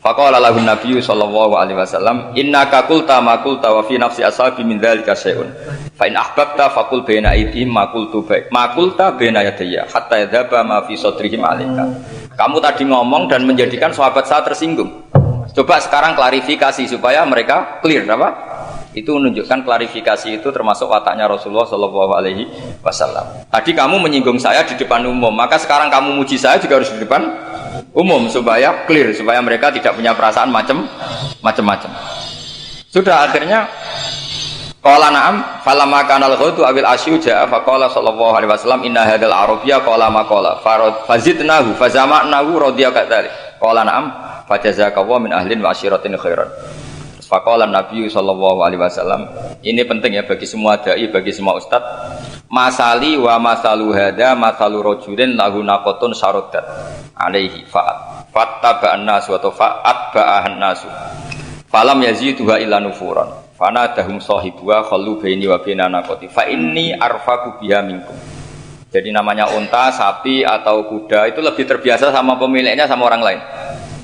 A: Faqala lahu Nabi sallallahu alaihi wasallam, "Innaka qulta ma qulta wa fi nafsi ashabi min dzalika syai'un. Fa in ahbabta faqul baina aydihim ma qultu baik. Ma qulta baina yadayya hatta yadhaba ma fi sadrihim 'alaika." Kamu tadi ngomong dan menjadikan sahabat saya tersinggung. Coba sekarang klarifikasi supaya mereka clear apa? Itu menunjukkan klarifikasi itu termasuk wataknya Rasulullah Shallallahu Alaihi Wasallam. Tadi kamu menyinggung saya di depan umum, maka sekarang kamu muji saya juga harus di depan umum supaya clear, supaya mereka tidak punya perasaan macam-macam. Sudah akhirnya qala na'am falamma kana al-ghautu awil asyu ja'a faqala sallallahu alaihi wasallam inna hadzal arabiyya qala ma qala fazidnahu fazama'nahu radiya kadzalik qala na'am fajazakallahu min ahlin wa asyiratin khairan. Faqala Nabi sallallahu alaihi wasallam, ini penting ya bagi semua dai, bagi semua ustaz. Masali wa masalu hada masalu rajulin lahu naqatun syaruddat alaihi fattaba'an nas wa tafa'at ba'ahan nas. Falam yaziduha illa nufuran. Fanadahum sahibuha khallu baini wa baina naqati fa inni arfaqu biha minkum. Jadi namanya unta, sapi atau kuda itu lebih terbiasa sama pemiliknya sama orang lain.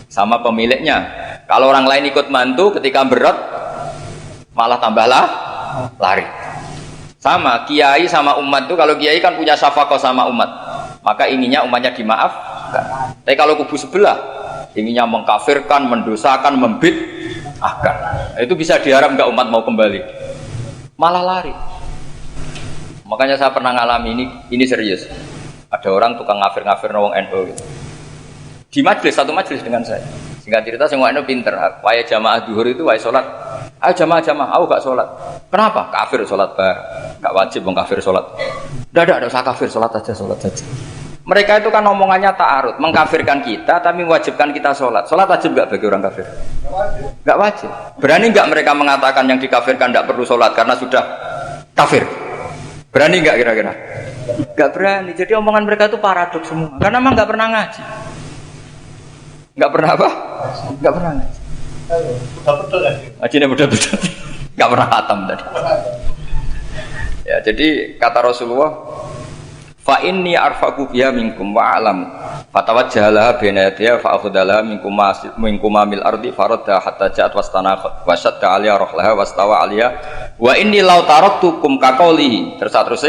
A: Sama pemiliknya. Kalau orang lain ikut mantu ketika berat malah tambahlah lari. Sama kiai sama umat itu, kalau kiai kan punya syafaqah sama umat, maka inginnya umatnya dimaafkan. Tapi kalau kubu sebelah inginnya mengkafirkan, mendosakan, membid'ahkan, itu bisa diharap nggak umat mau kembali, malah lari. Makanya saya pernah ngalami ini serius. Ada orang tukang ngafir-ngafir nawang NU gitu. Di majlis, satu majlis dengan saya. Singkat cerita, semua NU pinter. Waya jamaah duhur itu, waya sholat. Ayo jamaah, aku gak sholat. Kenapa? Kafir sholat bareng. Gak wajib wong kafir sholat. Tidak usah kafir, sholat aja. Mereka itu kan omongannya ta'arud, mengkafirkan kita tapi mewajibkan kita sholat. Sholat wajib gak bagi orang kafir? Gak wajib. Berani gak mereka mengatakan yang dikafirkan gak perlu sholat karena sudah kafir? Berani gak kira-kira? Gak berani. Jadi omongan mereka itu paradoks semua. Karena memang gak pernah ngaji. Gak pernah apa? Gak pernah ngaji. Ngajinya betul-betul. Gak pernah khatam tadi. Ya, jadi kata Rasulullah, fa inni arfaqu biha minkum wa alam fatawajjahala baina yadayya fa afdala minkum mil ardi faradda hatta ja'at wastanaqat wa shadda 'aliya rahlaha wastawa 'aliya wa inni law taraktukum kaqaulihi terus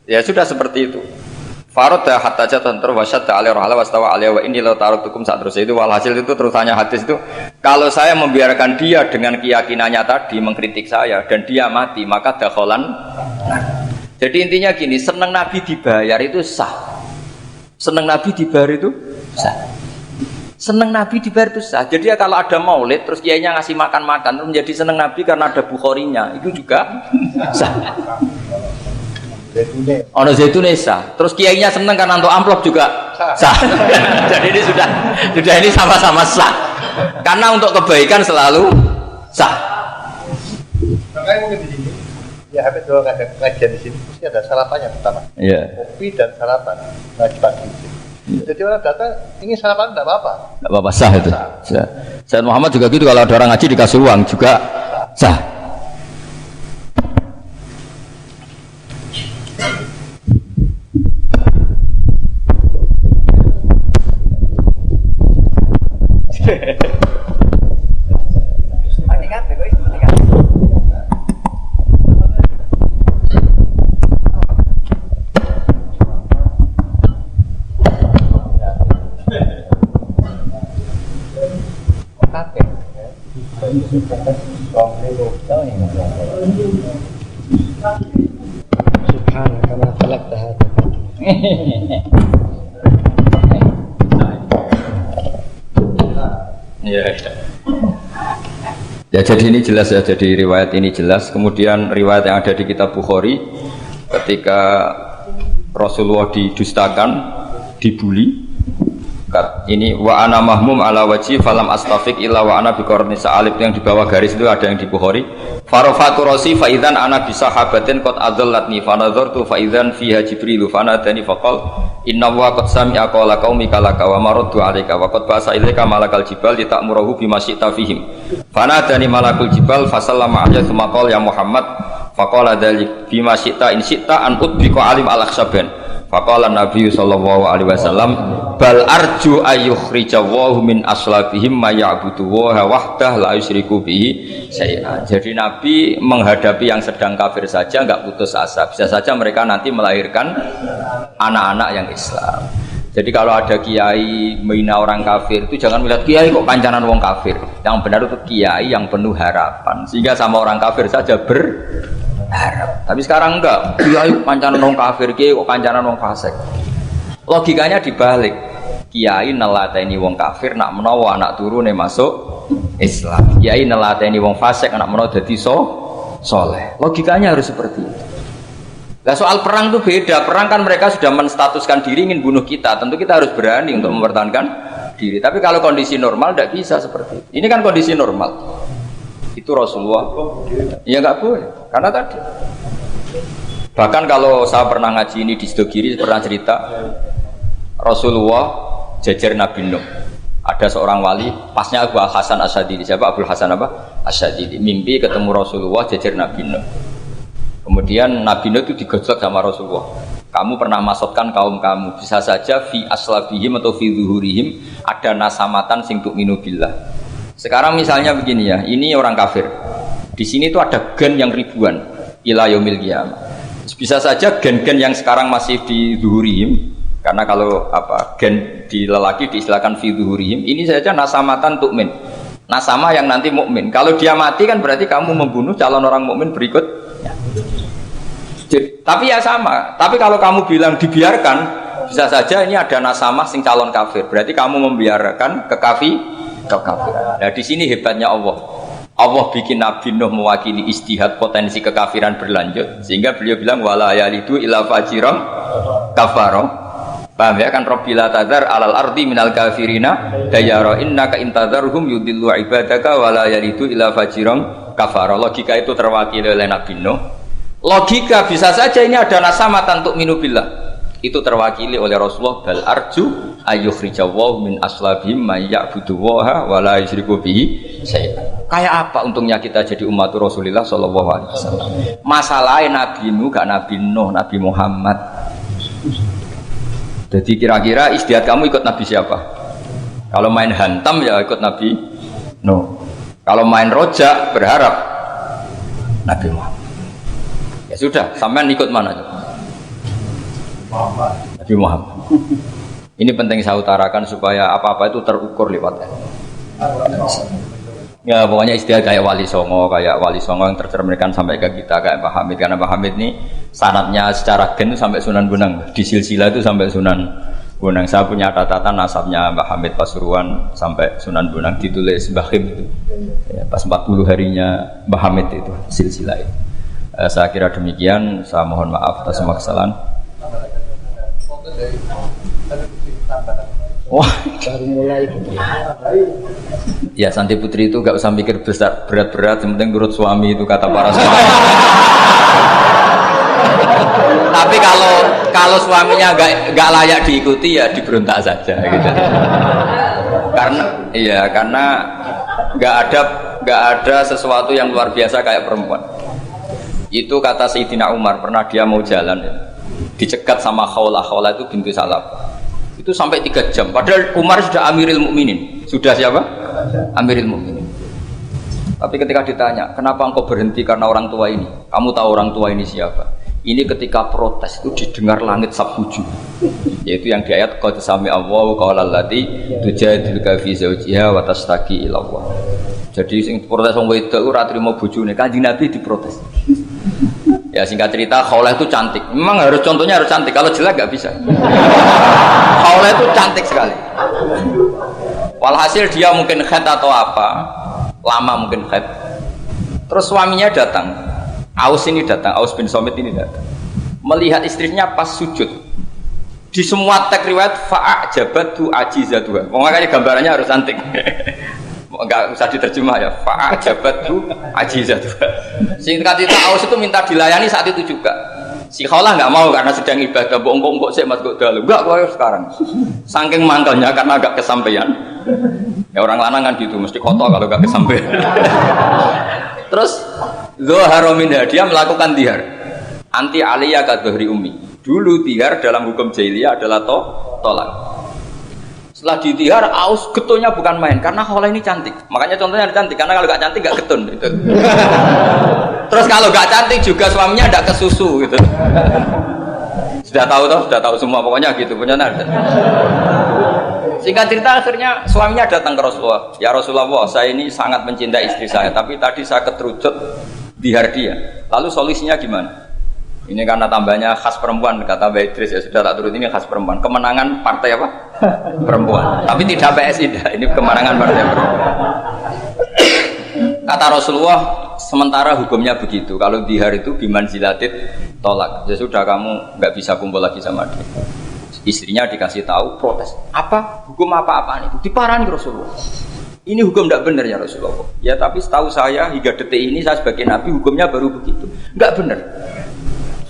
A: ya sudah seperti itu faradda hatta ja'at wa shadda 'aliya rahlaha wastawa 'aliya wa inni law taraktukum saat terus itu walhasil itu terusannya hadis itu kalau saya membiarkan dia dengan keyakinannya tadi mengkritik saya dan dia mati maka dakhalan. Jadi intinya gini, seneng Nabi dibayar itu sah. Seneng Nabi dibayar itu sah. Seneng Nabi dibayar itu sah. Jadi ya kalau ada maulid terus kiainya ngasih makan-makan terus menjadi seneng Nabi karena ada Bukharinya, itu juga sah. Ono zaitune sah. Terus kiainya seneng karena untuk amplop juga sah. Jadi ini sudah ini sama-sama sah. Karena untuk kebaikan selalu sah.
B: Makanya mungkin di sini ya habis dua kajian di sini mesti ada sarapannya pertama.
A: Iya.
B: Kopi dan sarapan ngaji pagi. Jadi orang datang ingin sarapan tidak apa-apa.
A: Tidak apa-apa sah itu. Sah. Sayyid Muhammad juga gitu kalau ada orang ngaji dikasih uang juga sah.
B: Subhanallah kama khalaqta hadza. Ya, jadi ini jelas ya, jadi riwayat ini jelas. Kemudian riwayat yang ada di kitab Bukhari ketika Rasulullah didustakan, dibuli. Ini wa ana mahmum ala wajhi falam astafiq illa wa ana biqarni sa'alib yang di bawah garis itu ada yang di Bukhari. Farafatu rasi fa idzan ana bi sahabatin qad adallatni fa nadartu fa idzan fiha jibril fa nadani fa qala inna wa qad sami'a qala qaumika laka wa maraddu 'alaika wa qad basa ilaika malakal jibal litamurahu bima syi'ta fihim. Fa nadani malakul jibal fa sallama 'alaihi tsumma qala ya Muhammad fa qala dzalik bima syi'ta in syi'ta an udbika alim al-akhsaban. Faqala Nabi sallallahu alaihi wasallam bal arju ayyukhrijawahu min aslabihim ma ya'budu wa wahdah la yusyriku bihi syai'an. Jadi Nabi menghadapi yang sedang kafir saja enggak putus asa. Bisa saja mereka nanti melahirkan anak-anak yang Islam. Jadi kalau ada kiai menghina orang kafir itu jangan melihat kiai kok kancanan wong kafir. Yang benar itu kiai yang penuh harapan. Sehingga sama orang kafir saja harap. Tapi sekarang enggak. Kiai kancanan wong kafir, kiai kok kancanan wong fasik. Logikanya dibalik. Kiai nelateni wong kafir nak menawa anak turune masuk Islam. Kiai nelateni wong fasik anak menawa dadi soleh. Logikanya harus seperti itu. Nah, soal perang itu beda. Perang kan mereka sudah menstatuskan diri ingin bunuh kita. Tentu kita harus berani untuk mempertahankan diri. Tapi kalau kondisi normal tidak bisa seperti itu. Ini kan kondisi normal. Itu Rasulullah. Ya nggak boleh. Karena tadi. Bahkan kalau saya pernah ngaji ini di Sidogiri pernah cerita Rasulullah jajar Nabi Nuh. Ada seorang wali, pasnya Abu Hasan Asyadili. Siapa Abu Hasan apa? Asyadili. Mimpi ketemu Rasulullah jajar Nabi Nuh. Kemudian Nabi Nuh itu digojlok sama Rasulullah. Kamu pernah maksudkan kaum kamu. Bisa saja fi aslabihim atau fi zuhurihim ada nasamatan sing tu'minu billah. Sekarang misalnya begini ya, ini orang kafir. Di sini itu ada gen yang ribuan ila yaumil qiyamah. Bisa saja gen-gen yang sekarang masih di zuhurihim, karena kalau gen di lelaki diistilahkan fi zuhurihim, ini saja nasamatan tu'min. Nasama yang nanti mukmin. Kalau dia mati kan berarti kamu membunuh calon orang mukmin berikut. Tapi ya sama. Tapi kalau kamu bilang dibiarkan, bisa saja ini ada nasamah sing calon kafir. Berarti kamu membiarkan kekafiran. Nah di sini hebatnya Allah. Allah bikin Nabi Nuh mewakili istihad potensi kekafiran berlanjut sehingga beliau bilang wala yalidu ila fajiran kafaro. Paham ya kan Rabbila tadzar alal ardi minal kafirina dayara innaka intadzarhum yudillu ibadaka wala yalidu ila fajiran kafaro. Logika itu terwakili oleh Nabi Nuh. Logika bisa saja ini ada nasamatan untuk minubillah. Itu terwakili oleh Rasulullah bal arju ayyukhrijawahu min aslabihim may ya'budullaha wa la yusyriku bihi syai'an. Kayak apa untungnya kita jadi umat Rasulullah sallallahu alaihi wasallam? Masalahnya Nabi Nuh gak Nabi Nuh, Nabi Muhammad. Jadi kira-kira istihad kamu ikut Nabi siapa? Kalau main hantam ya ikut Nabi Nuh. Kalau main rojak berharap Nabi Muhammad. Ya sudah, sampean ikut mana? Nabi Muhammad. Ini penting saya utarakan supaya apa-apa itu terukur lewatnya. Ya pokoknya istilah kayak Wali Songo yang tercerminkan sampai ke kita kayak Pak Hamid, karena Pak Hamid ini sanadnya secara gen sampai Sunan Bonang, di silsilah itu sampai Sunan Bonang. Saya punya catatan nasabnya Pak Hamid Pasuruan sampai Sunan Bonang ditulis Mbah Him itu. Ya, pas 40 harinya Mbah Hamid itu silsilah itu. Saya kira demikian, saya mohon maaf atas semua kesalahan. Wah, baru mulai. Ya Santi Putri itu gak usah mikir besar berat-berat, yang penting nurut suami itu kata para suami. Tapi kalau suaminya gak layak diikuti ya diberontak saja gitu. Karena gak ada sesuatu yang luar biasa kayak perempuan. Itu kata Sayyidina Umar, pernah dia mau jalan ya, dicegat sama Khawlah itu bintu Salab. Itu sampai 3 jam. Padahal Umar sudah Amirul Mukminin. Sudah siapa? Amirul Mukminin. Tapi ketika ditanya, kenapa engkau berhenti karena orang tua ini? Kamu tahu orang tua ini siapa? Ini ketika protes itu didengar langit sabhuju. Yaitu yang di ayat qad sami Allahu qaulal lati tujadiluka fi zawjiha wa tastaqi ila Allah. Jadi sing protes wong wedok ora trimo bojone, Kanjeng Nabi diprotes. Ya singkat cerita, Khawlah itu cantik. Memang contohnya harus cantik. Kalau jelek nggak bisa. Khawlah itu cantik sekali. Walhasil dia mungkin khed atau apa, lama mungkin khed. Terus suaminya datang. Aus bin Somit ini datang. Melihat istrinya pas sujud. Di semua teks riwayat fa'ajabatu ajizatuha. Makanya gambarannya harus cantik. Enggak usah diterjemah ya. Fa'ajabatu ajizatuha. Singkat cerita Aus itu minta dilayani saat itu juga. Si Khawlah enggak mau karena sedang ibadah. Mbok sik Mas kok dalu. Enggak kowe sekarang. Saking mangkelnya karena agak kesampaian. Ya orang lanang kan gitu mesti kotor kalau enggak kesampaian. Terus Zuhara minha, dia melakukan tihar. Anti aliyah ka dhuhri ummi. Dulu tihar dalam hukum jahiliyah adalah tolak. Setelah ditihar, Aus getulnya bukan main karena Khawlah ini cantik. Makanya contohnya cantik karena kalau gak cantik gak getun gitu. Terus kalau gak cantik juga suaminya ada kesusu gitu. Sudah tahu semua pokoknya gitu punya nada. Singkat cerita akhirnya suaminya datang ke Rasulullah. Ya Rasulullah, saya ini sangat mencintai istri saya, tapi tadi saya keterucut dihar dia. Lalu solusinya gimana? Ini karena tambahnya khas perempuan, kata Mbak Idris, ya sudah tak turut, ini khas perempuan. Kemenangan partai apa? Perempuan. Tapi tidak PSI, ini kemenangan partai perempuan. Kata Rasulullah, sementara hukumnya begitu. Kalau dihar itu bimanzilatit tolak. Ya sudah, kamu nggak bisa kumpul lagi sama dia. Istrinya dikasih tahu, protes. Apa? Hukum apa-apaan itu? Diparani Rasulullah. Ini hukum tidak benar ya Rasulullah. Ya tapi setahu saya hingga detik ini saya sebagai Nabi hukumnya baru begitu. Enggak benar.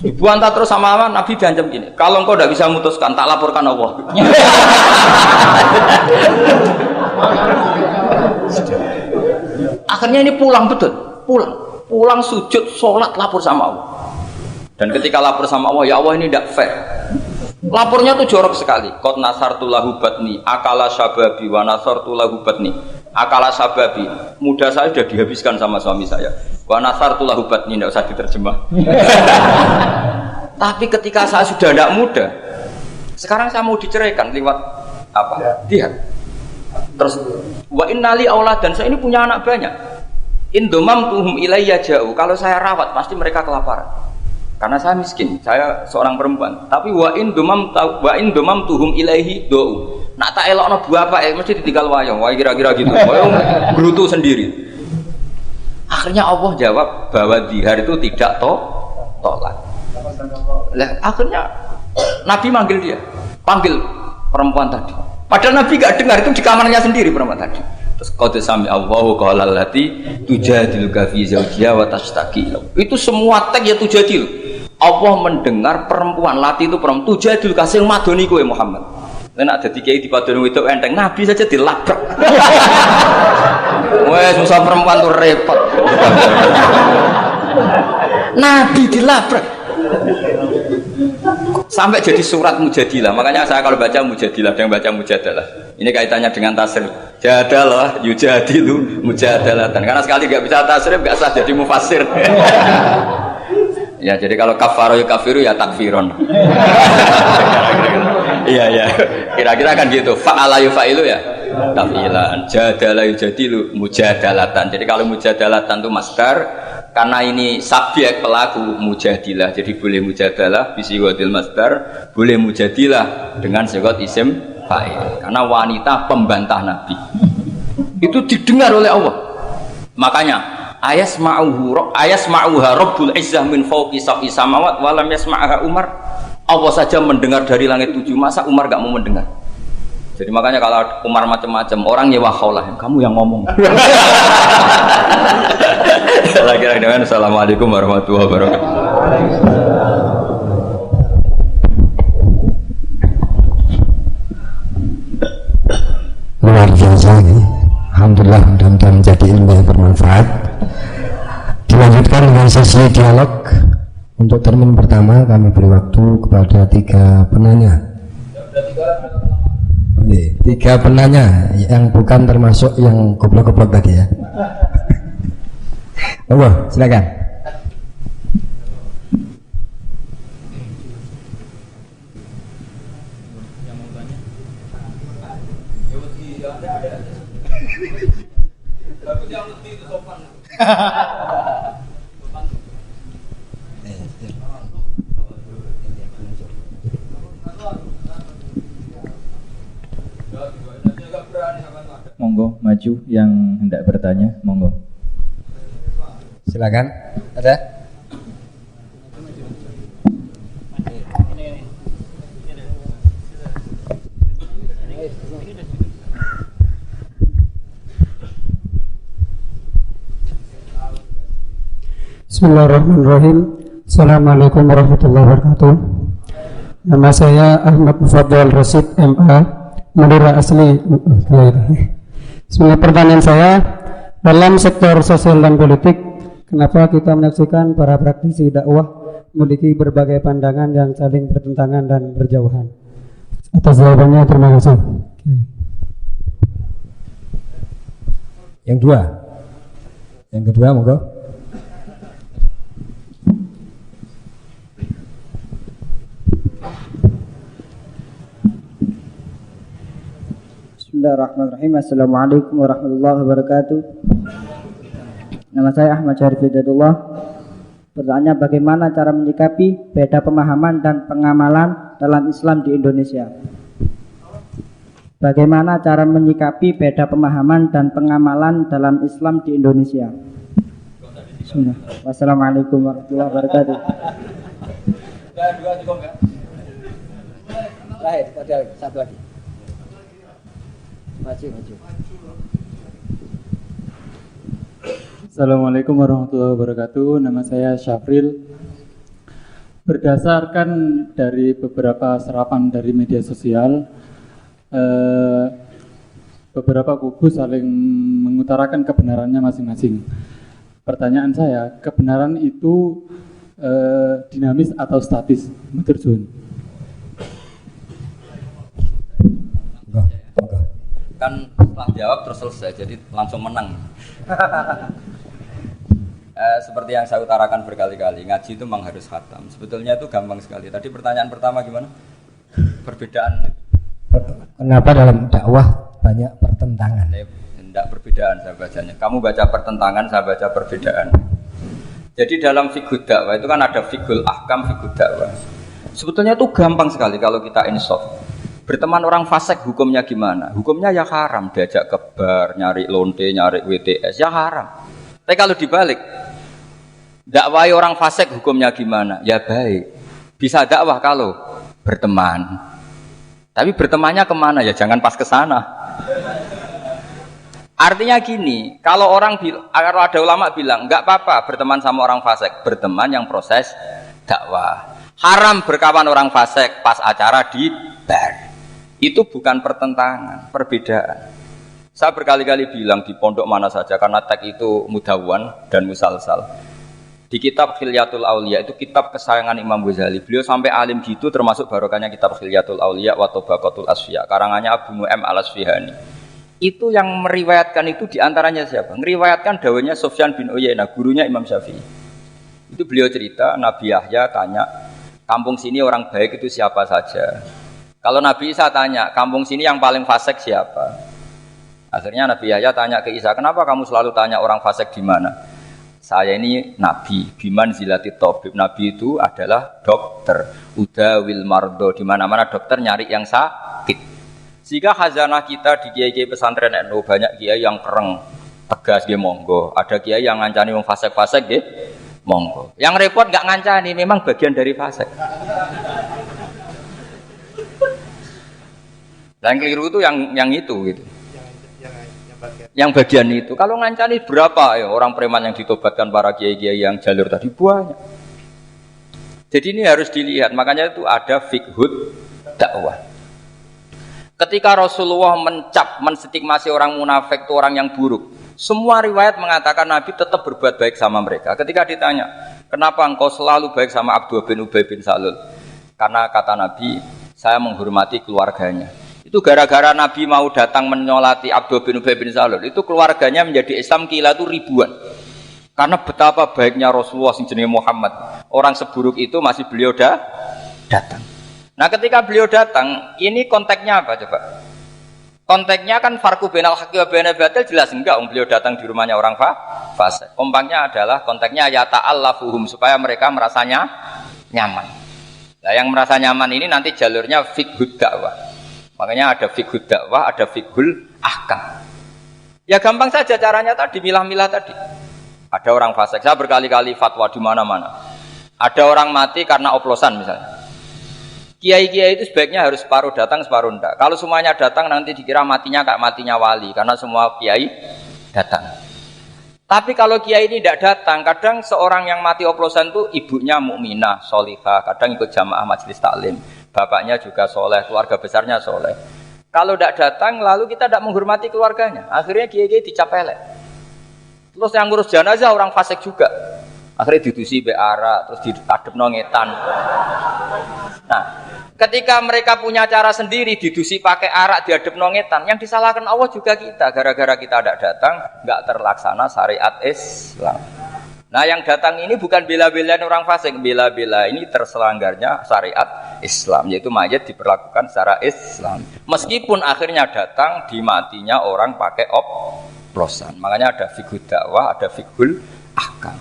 B: Dibantah terus sama Nabi diancam gini. Kalau engkau tidak bisa memutuskan, tak laporkan Allah. Akhirnya ini pulang betul. Pulang sujud, sholat, lapor sama Allah. Dan ketika lapor sama Allah, ya Allah ini tidak fair. Lapornya tuh jorok sekali. Qad nasartu lahu batni, akala syababi wa nasartu lahu batni. Akala syababi, muda saya sudah dihabiskan sama suami saya. Wa nasartu lahu batni, tidak usah diterjemah. Tapi ketika saya sudah tidak muda, sekarang saya mau diceraikan lewat apa? Dia. Terus wa innali auladan, saya ini punya anak banyak. Indomam tuhum ilayya jauh. Kalau saya rawat pasti mereka kelaparan. Karena saya miskin, saya seorang perempuan. Tapi wa in domam tuhum ilaihi do. Nak tak elokno bapak mesti ditinggal wayang. Wah kira-kira gitu. Wayang gerutu sendiri. Akhirnya Allah jawab bahwa zihar itu tidak tolak. Lah akhirnya Nabi manggil dia, panggil perempuan tadi. Padahal Nabi gak dengar, itu di kamarnya sendiri perempuan tadi. Terus qad sami Allahu qala allati tujadiluka fi zawjiha wa tashtaki. Itu semua teks ya tujadil. Allah mendengar perempuan lati itu perempuan tujadil kasih madoni kowe Muhammad. Nek ada dikai di padone wedok enteng Nabi saja dilabrak. Wes susah perempuan tuh repot. Nabi dilabrak. Sampai jadi surat Mujadilah. Makanya saya kalau baca Mujadilah, yang baca Mujadalah. Ini kaitannya dengan tasrif. Jadalah yujadilu mujadalatan. Karena sekali nggak bisa tasrif nggak sah jadi mufassir. Ya jadi kalau kafaro ya kafiru ya takfiron. Iya. Kira-kira kan gitu. Fa'ala yufa'ilu ya tafilan. Jadalah yujadilu mujadalatan. Jadi kalau mujadalatan itu masdar, karena ini subjek pelaku mujadilah, jadi boleh mujadalah bisigotil masdar, boleh mujadilah dengan sigot isim fa'il. Karena wanita pembantah Nabi itu didengar oleh Allah. Makanya ayasma'uha Rabbul Izzah min fawqi sab'i samawat wa lam yasma'ha Umar. Allah saja mendengar dari langit 7, masa Umar gak mau mendengar? Jadi makanya kalau Umar macam-macam orang nyewa khaulah, kamu yang ngomong. Kira-kira dengan Assalamualaikum warahmatullahi wabarakatuh.
C: Luar biasa ini. Alhamdulillah mudah-mudahan menjadi ilmu yang bermanfaat. Dilanjutkan dengan sesi dialog. Untuk termin pertama kami beri waktu kepada 3 penanya. 3 penanya yang bukan termasuk yang goblok-goblok tadi ya. Silakan.
D: Monggo maju yang hendak bertanya, monggo.
C: Silakan. Ada?
E: Bismillahirrahmanirrahim. Assalamualaikum warahmatullahi wabarakatuh. Nama saya Ahmad Mufaddal Rasid MA, Madura asli. Sebenarnya pertanyaan saya, dalam sektor sosial dan politik, kenapa kita menyaksikan para praktisi dakwah memiliki berbagai pandangan yang saling bertentangan dan berjauhan? Atas jawabannya terima kasih.
C: Yang kedua monggo.
F: Bismillahirrahmanirrahim. Assalamualaikum warahmatullahi wabarakatuh. Nama saya Ahmad Syarif Hidayatullah. Pertanyaannya, bagaimana cara menyikapi beda pemahaman dan pengamalan dalam Islam di Indonesia? Bagaimana cara menyikapi beda pemahaman dan pengamalan dalam Islam di Indonesia? Bismillah. Wassalamualaikum warahmatullahi wabarakatuh.
C: Lahir, ada satu lagi. Maju.
D: Assalamualaikum warahmatullahi wabarakatuh. Nama saya Syafril. Berdasarkan dari beberapa serapan dari media sosial, beberapa kubu saling mengutarakan kebenarannya masing-masing. Pertanyaan saya, kebenaran itu dinamis atau statis? Matur
B: Kan setelah jawab terus selesai, jadi langsung menang. Seperti yang saya utarakan berkali-kali, ngaji itu memang harus khatam. Sebetulnya itu gampang sekali. Tadi pertanyaan pertama gimana? Perbedaan.
C: Kenapa dalam dakwah banyak pertentangan?
B: Tidak perbedaan saya bacanya. Kamu baca pertentangan, saya baca perbedaan. Jadi dalam fiqh dakwah itu kan ada fiqhul ahkam, fiqh dakwah. Sebetulnya itu gampang sekali kalau kita insaf. Berteman orang fasik hukumnya gimana? Hukumnya ya haram, diajak ke bar, nyari lonte, nyari WTS, ya haram.
A: Tapi kalau dibalik, dakwah orang fasik hukumnya gimana? Ya baik. Bisa dakwah kalau berteman. Tapi bertemannya kemana ya? Jangan pas ke sana. Artinya gini, kalau ada ulama bilang nggak apa-apa berteman sama orang fasik, berteman yang proses dakwah. Haram berkawan orang fasik pas acara di bar. Itu bukan pertentangan, perbedaan. Saya berkali-kali bilang di pondok mana saja karena tag itu mudawwan dan musalsal. Di kitab Khilyatul Auliya itu kitab kesayangan Imam Ghazali. Beliau sampai alim gitu termasuk barokahnya kitab Khilyatul Auliya wa Tabaqatul Asfiya karangannya Abu Nu'aim Al-Asfihani. Itu yang meriwayatkan itu diantaranya siapa? Meriwayatkan dawuhnya Sufyan bin Uyainah, gurunya Imam Syafi'i. Itu beliau cerita, Nabi Yahya tanya, kampung sini orang baik itu siapa saja? Kalau Nabi Isa tanya, kampung sini yang paling fasik siapa? Akhirnya Nabi Yahya tanya ke Isa, kenapa kamu selalu tanya orang fasik di mana? Saya ini Nabi, biman zilati tabib. Nabi itu adalah dokter, udawil mardo, di mana-mana dokter nyari yang sakit. Sehingga khazanah kita di kiai-kiai pesantren NU banyak kiai yang kereng, tegas dia monggo. Ada kiai yang ngancani wong fasik-fasik dia monggo. Yang repot nggak ngancani, memang bagian dari fasik. Dan keliru itu yang itu gitu. Yang bagian itu. Kalau ngancani berapa ya orang preman yang ditobatkan para kiai-kiai yang jalur tadi banyak. Jadi ini harus dilihat. Makanya itu ada fiqhud dakwah. Ketika Rasulullah menstigmasi orang munafik itu orang yang buruk. Semua riwayat mengatakan Nabi tetap berbuat baik sama mereka. Ketika ditanya, kenapa engkau selalu baik sama Abdullah bin Ubay bin Salul? Karena kata Nabi, saya menghormati keluarganya. Itu gara-gara Nabi mau datang menyolati Abdullah bin Ubay bin Salul. Itu keluarganya menjadi Islam kila itu ribuan. Karena betapa baiknya Rasulullah jenenge Muhammad. Orang seburuk itu masih beliau datang. Nah ketika beliau datang, ini konteksnya apa coba? Konteksnya kan farqu bainal haqqi wa bainal batil jelas enggak beliau datang di rumahnya orang fasik. Kompaknya adalah konteksnya ya ta'allafuhum supaya mereka merasanya nyaman. Nah yang merasa nyaman ini nanti jalurnya fiqhud dakwah. Makanya ada fiqhud dakwah, ada fiqhul ahkam. Ya gampang saja caranya tadi, milah-milah tadi. Ada orang fasik, saya berkali-kali fatwa di mana-mana. Ada orang mati karena oplosan misalnya. Kiai-kiai itu sebaiknya harus separuh datang, separuh enggak. Kalau semuanya datang nanti dikira matinya kayak matinya wali, karena semua kiai datang. Tapi kalau kiai ini tidak datang, kadang seorang yang mati oplosan itu ibunya mukminah, solihah, kadang ikut jamaah majelis taklim, bapaknya juga soleh, keluarga besarnya soleh. Kalau tidak datang, lalu kita tidak menghormati keluarganya. Akhirnya kiai-kiai dicapelek. Terus yang ngurus jenazah orang fasik juga. Akhirnya didusi beara, terus diadep nongetan. Nah, ketika mereka punya cara sendiri, didusi pakai arak, diadep nongetan, yang disalahkan Allah juga kita. Gara-gara kita tidak datang, nggak terlaksana syariat Islam. Nah, yang datang ini bukan bela-belain orang fasik, bela-bela ini terselanggarnya syariat Islam, yaitu mayat diperlakukan secara Islam. Meskipun akhirnya datang di matinya orang pakai oplosan. Makanya ada fiqhul dakwah, ada fiqhul ahkam.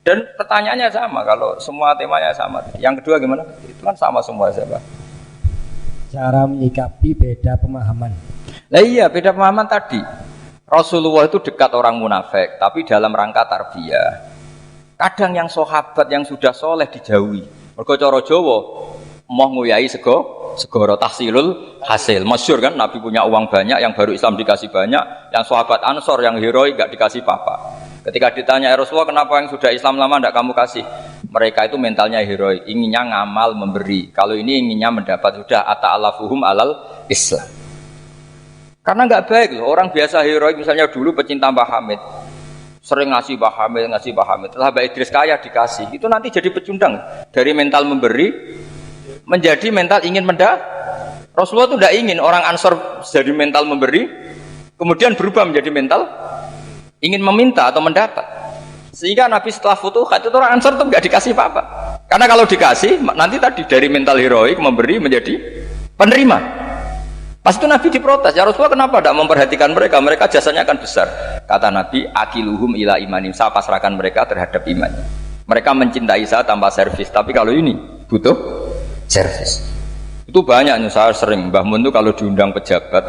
A: Dan pertanyaannya sama, kalau semua temanya sama. Yang kedua gimana? Itu kan sama semua siapa?
C: Cara menyikapi beda pemahaman.
A: Nah iya, beda pemahaman tadi. Rasulullah itu dekat orang munafik, tapi dalam rangka tarbiyah. Kadang yang sahabat yang sudah soleh dijauhi. Mergo cara Jawa, moh nguyai segoro tahsilul hasil. Masyhur kan, Nabi punya uang banyak, yang baru Islam dikasih banyak, yang sahabat Ansor yang heroik gak dikasih apa-apa. Ketika ditanya Rasulullah kenapa yang sudah Islam lama tidak kamu kasih? Mereka itu mentalnya heroik, inginnya ngamal memberi. Kalau ini inginnya mendapat sudah ata'alafuhum alal Islam. Karena nggak baik loh orang biasa heroik misalnya dulu pecinta Mbah Hamid, sering ngasih Mbah Hamid. Setelah Mbah Idris kaya dikasih, itu nanti jadi pecundang dari mental memberi menjadi mental ingin mendapat. Rasulullah itu tidak ingin orang Ansor jadi mental memberi, kemudian berubah menjadi mental ingin meminta atau mendapat. Sehingga Nabi setelah futuhat itu orang Ansor itu nggak dikasih apa-apa. Karena kalau dikasih nanti tadi dari mental heroik memberi menjadi penerima. Pas itu Nabi diprotes, ya Rasulullah kenapa tidak memperhatikan mereka? Mereka jasanya akan besar. Kata Nabi, akiluhum ila imanim, saya pasrahkan mereka terhadap imannya. Mereka mencintai saya tanpa servis, tapi kalau ini butuh servis.
B: Itu banyak, saya sering Mbah Mun itu kalau diundang pejabat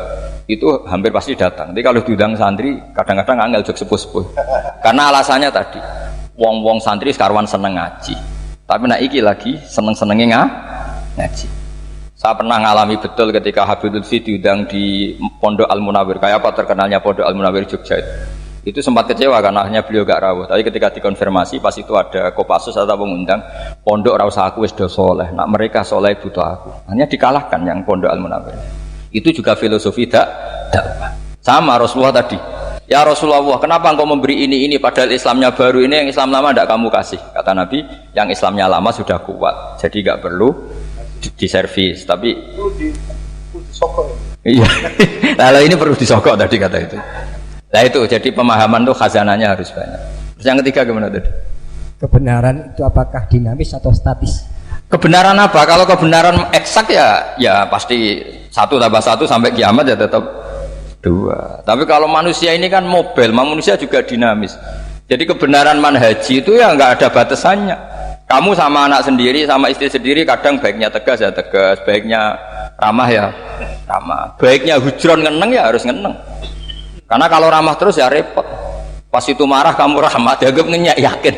B: itu hampir pasti datang. Tapi kalau diundang santri kadang-kadang angel jog sepuh-sepuh. Karena alasannya tadi, wong-wong santri sekarang seneng ngaji. Tapi nak iki lagi seneng-senengnya ngaji. Saya pernah ngalami betul ketika Habib Lutfi diundang di Pondok Al Munawir. Kayak apa terkenalnya Pondok Al Munawir Jogja itu sempat kecewa karena akhirnya beliau gak rawuh. Tapi ketika dikonfirmasi pas itu ada Kopassus atau pengundang, pondok rasa aku wis do soleh. Nak mereka soleh butuh aku. Hanya dikalahkan yang Pondok Al Munawir. Itu juga filosofi dakwah. Sama Rasulullah tadi. Ya Rasulullah, kenapa engkau memberi ini padahal Islamnya baru, ini yang Islam lama tidak kamu kasih? Kata Nabi, yang Islamnya lama sudah kuat, jadi gak perlu diservis. Tapi iya. Lalu ini perlu disokok tadi kata itu. Nah itu, jadi pemahaman tuh khazanahnya harus banyak. Terus yang ketiga gimana tadi?
C: Kebenaran itu apakah dinamis atau statis?
B: Kebenaran apa? Kalau kebenaran eksak ya pasti 1 tambah 1 sampai kiamat ya tetap 2. Tapi kalau manusia ini kan mobil, manusia juga dinamis. Jadi kebenaran manhaji itu ya nggak ada batasannya. Kamu sama anak sendiri, sama istri sendiri kadang baiknya tegas ya tegas, baiknya ramah ya ramah, baiknya hujron ngeneng ya harus ngeneng. Karena kalau ramah terus ya repot. Pas itu marah kamu ramah, dianggap ngenyak, yakin.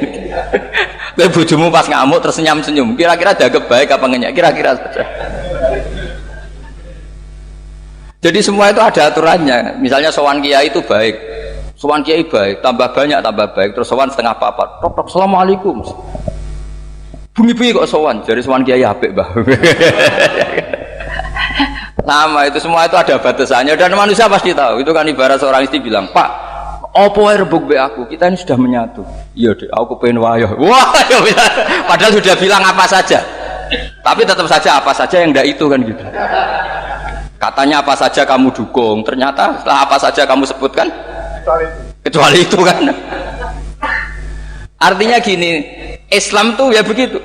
B: Kowe bojomu pas ngamuk terus senyum-senyum, kira-kira dianggap baik apa ngenyak? Kira-kira saja. Jadi semua itu ada aturannya. Misalnya sowan kiai itu baik, sowan kiai baik, tambah banyak tambah baik, terus sowan setengah papat. Tok assalamualaikum. Bunyi-bunyi kok sowan, jadi sowan kiai apik, Mbah. Sama itu semua itu ada batasannya dan manusia pasti tahu. Itu kan ibarat seorang istri bilang, "Pak, opo ae rebuk be aku, kita ini sudah menyatu." Iya deh, aku pengen wayo. Wah, padahal sudah bilang apa saja. Tapi tetap saja apa saja yang enggak itu kan gitu. Katanya apa saja kamu dukung, ternyata setelah apa saja kamu sebutkan kecuali itu kan. Artinya gini, Islam tuh ya begitu.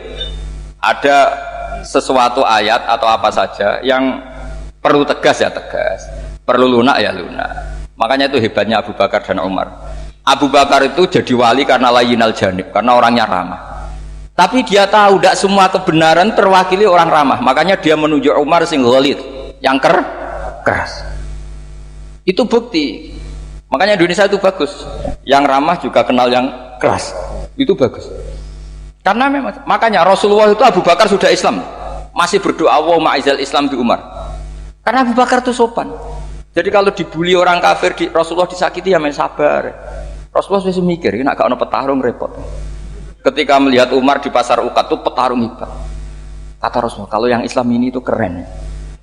B: Ada sesuatu ayat atau apa saja yang perlu tegas ya tegas, perlu lunak ya lunak. Makanya itu hebatnya Abu Bakar dan Umar. Abu Bakar itu jadi wali karena layinal janib, karena orangnya ramah. Tapi dia tahu tidak semua kebenaran terwakili orang ramah. Makanya dia menunjuk Umar sing ghalid, yang keras. Itu bukti. Makanya Indonesia itu bagus. Yang ramah juga kenal yang keras. Itu bagus. Karena memang makanya Rasulullah itu Abu Bakar sudah Islam, masih berdoa wa ma'izal Islam di Umar. Karena Abu Bakar itu sopan. Jadi kalau dibully orang kafir, Rasulullah disakiti ya main sabar. Rasulullah sudah mikir, nak gak ono petarung repot. Ketika melihat Umar di pasar Uqad itu petarung hebat. Kata Rasulullah, kalau yang Islam ini itu keren.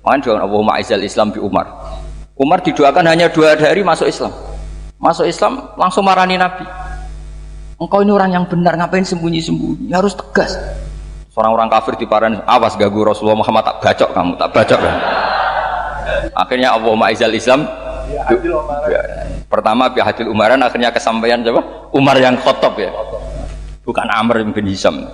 B: Makanya doa Allahumma aizal Islam bi Umar. Umar didoakan hanya 2 hari masuk Islam. Masuk Islam langsung marani Nabi. Engkau ini orang yang benar, ngapain sembunyi-sembunyi? Harus tegas. Orang-orang kafir diparani, awas ganggu Rasulullah Muhammad, tak bacok kamu, tak bacok kan. Akhirnya Allahumma aizal Islam. Pertama bihadil Umaran, akhirnya kesampaian siapa? Umar yang khotob ya. Bukan Amr bin Hisham.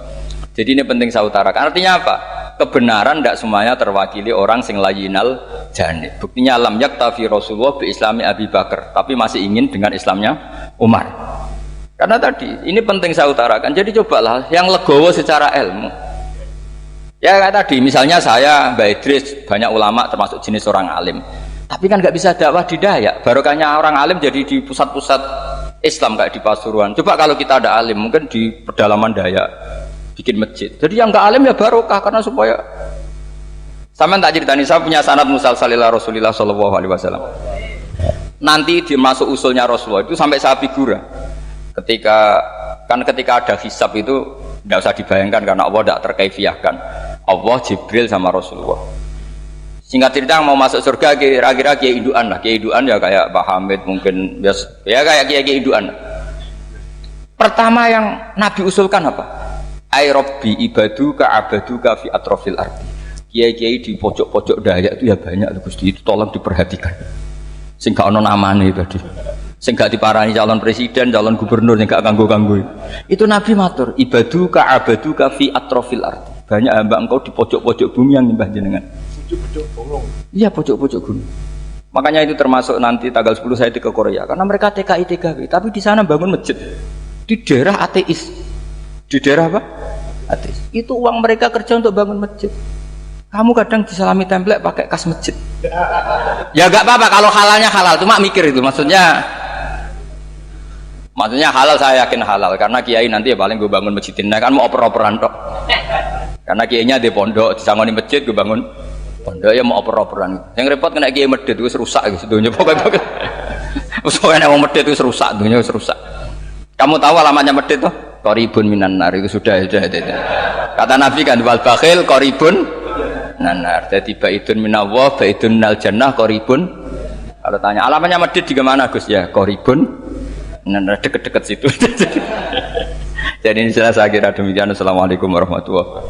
B: Jadi ini penting saya utarakan. Artinya apa? Kebenaran tidak semuanya terwakili orang sing layinal janib. Buktinya lam yaktafi Rasulullah bi Islami Abi Bakar, tapi masih ingin dengan Islamnya Umar. Karena tadi ini penting saya utarakan. Jadi cobalah yang legowo secara ilmu. Ya kayak tadi, misalnya saya, Mbak Idris, banyak ulama termasuk jenis orang alim. Tapi kan nggak bisa dakwah di Dayak. Barokahnya orang alim jadi di pusat-pusat Islam kayak di Pasuruan. Coba kalau kita ada alim, mungkin di pedalaman Dayak bikin masjid. Jadi yang nggak alim ya barokah karena supaya. Sama tak ceritani, saya punya sanad musalsalila Rasulillah Shallallahu Alaihi Wasallam. Nanti dimasuk usulnya Rasulullah itu sampai saya figura. Ketika ada hisab itu tidak usah dibayangkan karena Allah tidak terkaifiahkan. Allah Jibril sama Rasulullah. Singkat cerita mau masuk surga kira-kira kiai induan lah. Kiai induan ya kayak Pak Hamid mungkin ya kayak kiai induan. Pertama yang Nabi usulkan apa? Ai Rabbi ibaduka abaduka fi atrofil ardi. Kiai-kiai di pojok-pojok Dayak itu ya banyak Gusti, itu tolong diperhatikan. Sing gak ono namane tadi. Sing gak diparani calon presiden, calon gubernur yang gak ganggu-ganggu. Itu Nabi matur, ibaduka abaduka fi atrofil ardi. Banyak hamba engkau di pojok-pojok bumi yang nyembah jenengan. Pojok-pojok gunung. Iya, pojok-pojok gunung. Makanya itu termasuk nanti tanggal 10 saya ke Korea karena mereka TKI TKW, tapi di sana bangun masjid di daerah ateis. Di daerah apa? Ateis. Itu uang mereka kerja untuk bangun masjid. Kamu kadang disalami template pakai kas masjid. Ya enggak apa-apa kalau halalnya halal, cuma mikir itu maksudnya halal, saya yakin halal karena kiai nanti ya paling gue bangun masjid ini kan mau oper-operan tok. Karena kiainya di pondok disangoni masjid gue bangun pondok ya mau oper-operan. Yang repot kena kiai medit itu rusak gitu dunia pokoknya. Soalnya mau medit itu rusak dunia rusak. Kamu tahu alamatnya medit tuh? Qoribun minan nar itu sudah. Kata Nabi kan wal bakhil qoribun nanar. Jadi baidun minallah, baidun minal jannah, qoribun. Kalau tanya alamatnya medit di mana Gus? Ya qoribun nanar, deket-deket situ. Jadi ini jelas saya kira demikian. Assalamualaikum warahmatullahi wabarakatuh.